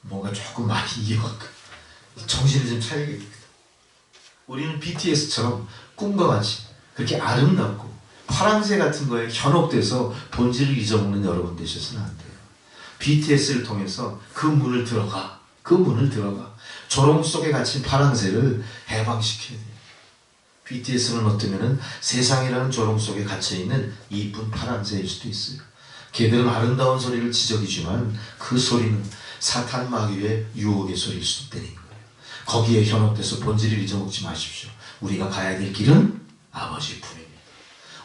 뭔가 조금 많이 이해가 정신을 좀 차리겠습니다. 우리는 BTS처럼 꿈과 같이 그렇게 아름답고 파랑새 같은 거에 현혹돼서 본질을 잊어먹는 여러분 되셔서는 안 돼요. BTS를 통해서 그 문을 들어가 조롱 속에 갇힌 파랑새를 해방시켜야 돼요. BTS는 어쩌면은 세상이라는 조롱 속에 갇혀있는 이쁜 파랑새일 수도 있어요. 걔들은 아름다운 소리를 지적이지만 그 소리는 사탄 마귀의 유혹의 소리일 수도 있다는 거예요. 거기에 현혹돼서 본질을 잊어먹지 마십시오. 우리가 가야 될 길은 아버지의 품입니다.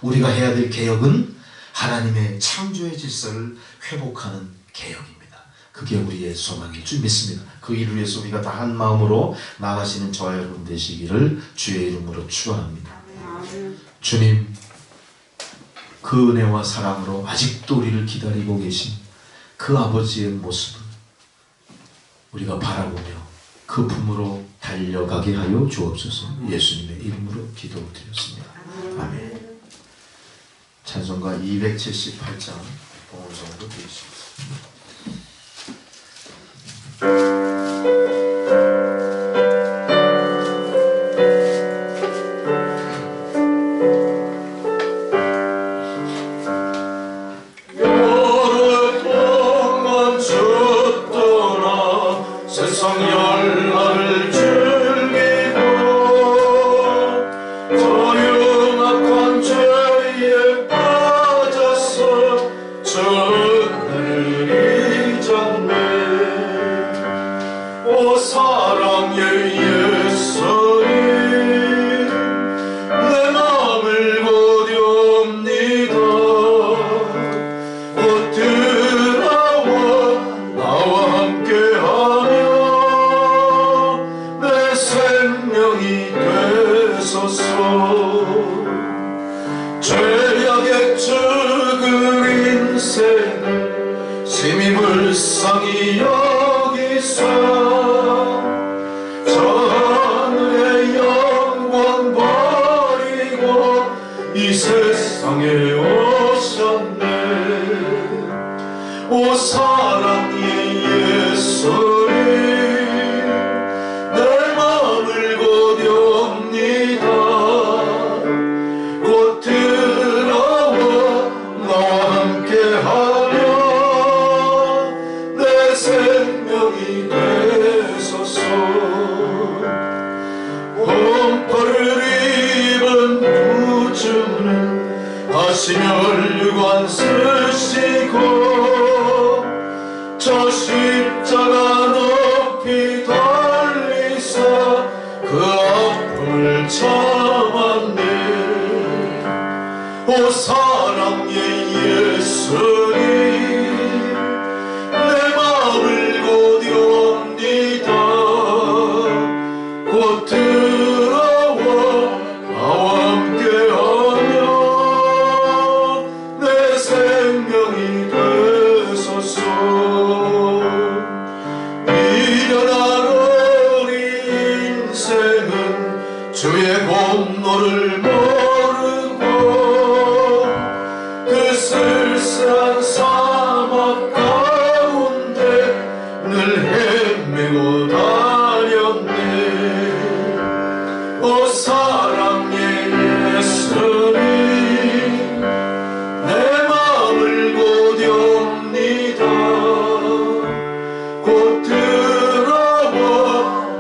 우리가 해야 될 개혁은 하나님의 창조의 질서를 회복하는 개혁입니다. 그게 우리의 소망일 줄 믿습니다. 그 일을 위해서 우리가 다 한 마음으로 나가시는 저와 여러분 되시기를 주의 이름으로 축원합니다. 주님, 그 은혜와 사랑으로 아직도 우리를 기다리고 계신 그 아버지의 모습을 우리가 바라보며 그 품으로 달려가게 하여 주옵소서. 예수님의 이름으로 기도드렸습니다. 아멘. 찬송가 278장 봉헌성으로 드리겠습니다. 죄악의 죽을 인생을 심히 불쌍히 여기사 저 하늘의 영광 버리고 이 세상에 오셨네. 오 사랑의 예수님 생명이 되소서. 범퍼를 입은 구주는 다시 멸류관 쓰시고 저 십자가 높이 달리사 그 아픔을 참았네. 오 사랑의 예수님, 내 마음을 고디옵니다. 곧 들어와 나와 함께하며 내 생명이 되소서. 미련한 우리 인생은 주의 공로를 모르고 그 쓸쓸한 사막 가운데 늘 헤매고 다녔네. 오 사랑의 예수님, 내 마음을 고디옵니다. 곧 들어와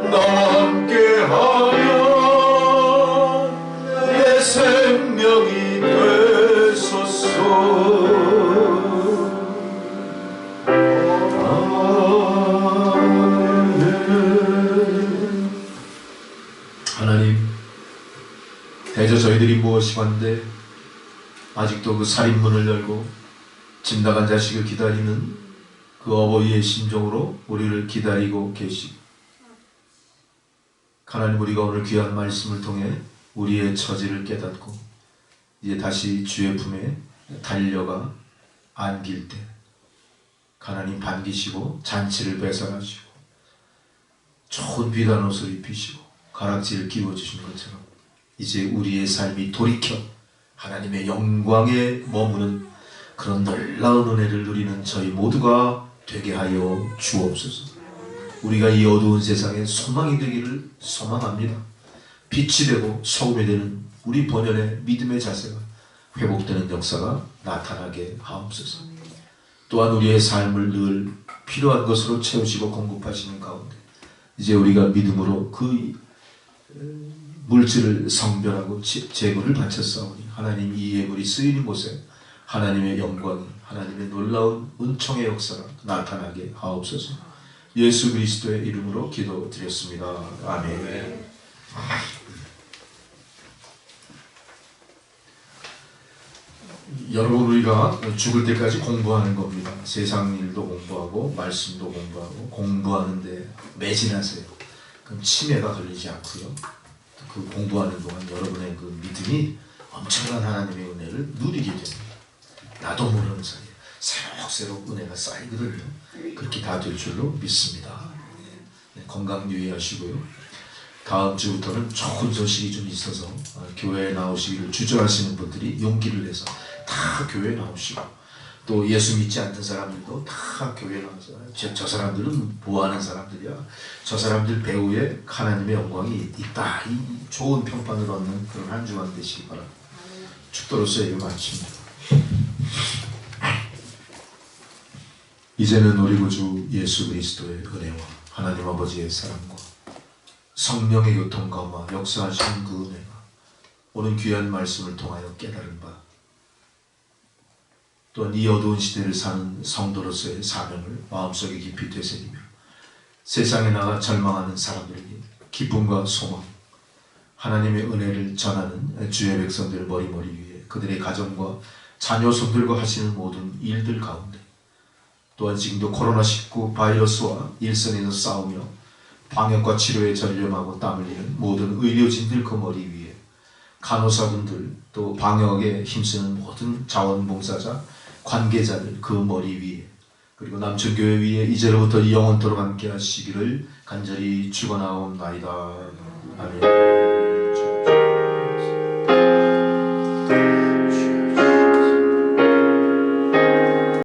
나와 함께하여 내 생명이 되소서. 하나님, 대저 저희들이 무엇이건데 아직도 그 살인문을 열고 집 나간 자식을 기다리는 그 어버이의 심정으로 우리를 기다리고 계시고, 하나님, 우리가 오늘 귀한 말씀을 통해 우리의 처지를 깨닫고 이제 다시 주의 품에 달려가 안길 때 하나님 반기시고 잔치를 배설하시고 좋은 비단 옷을 입히시고 가락지를 끼워주신 것처럼 이제 우리의 삶이 돌이켜 하나님의 영광에 머무는 그런 놀라운 은혜를 누리는 저희 모두가 되게 하여 주옵소서. 우리가 이 어두운 세상에 소망이 되기를 소망합니다. 빛이 되고 소금이 되는 우리 본연의 믿음의 자세가 회복되는 역사가 나타나게 하옵소서. 또한 우리의 삶을 늘 필요한 것으로 채우시고 공급하시는 가운데 이제 우리가 믿음으로 그 물질을 성별하고 제물을 바쳤사오니 하나님 이 예물이 쓰이는 곳에 하나님의 영광이, 하나님의 놀라운 은총의 역사가 나타나게 하옵소서. 예수 그리스도의 이름으로 기도드렸습니다. 아멘. 여러분, 우리가 죽을 때까지 공부하는 겁니다. 세상 일도 공부하고 말씀도 공부하고 공부하는데 매진하세요. 그럼 치매가 걸리지 않고요. 그 공부하는 동안 여러분의 그 믿음이 엄청난 하나님의 은혜를 누리게 됩니다. 나도 모르는 사이에 새록새록 은혜가 쌓이거든요. 그렇게 다 될 줄로 믿습니다. 네, 건강 유의하시고요. 다음 주부터는 좋은 소식이 좀 있어서 교회에 나오시기를 주저하시는 분들이 용기를 내서 다 교회에 나오시고, 또 예수 믿지 않는 사람들도 다 교회에 나와서 저 사람들은 뭐하는 사람들이야, 저 사람들 배후에 하나님의 영광이 있다, 이 좋은 평판을 얻는 그런 한 주간 되시기 바랍니다. 축도로서 예배 마칩니다. 이제는 우리 구주 예수 그리스도의 은혜와 하나님 아버지의 사랑과 성령의 교통감화 역사하시는 그 은혜가 오늘 귀한 말씀을 통하여 깨달은 바, 또한 이 어두운 시대를 사는 성도로서의 사명을 마음속에 깊이 되새기며 세상에 나가 절망하는 사람들에게 기쁨과 소망, 하나님의 은혜를 전하는 주의 백성들 머리머리 위에 그들의 가정과 자녀손들과 하시는 모든 일들 가운데, 또한 지금도 코로나19 바이러스와 일선에서 싸우며 방역과 치료에 전념하고 땀 흘리는 모든 의료진들 그 머리 위에, 간호사분들, 또 방역에 힘쓰는 모든 자원봉사자, 관계자들 그 머리 위에, 그리고 남천교회 위에 이제로부터 영원토록 함께 하시기를 간절히 축원하옵나이다. 아멘.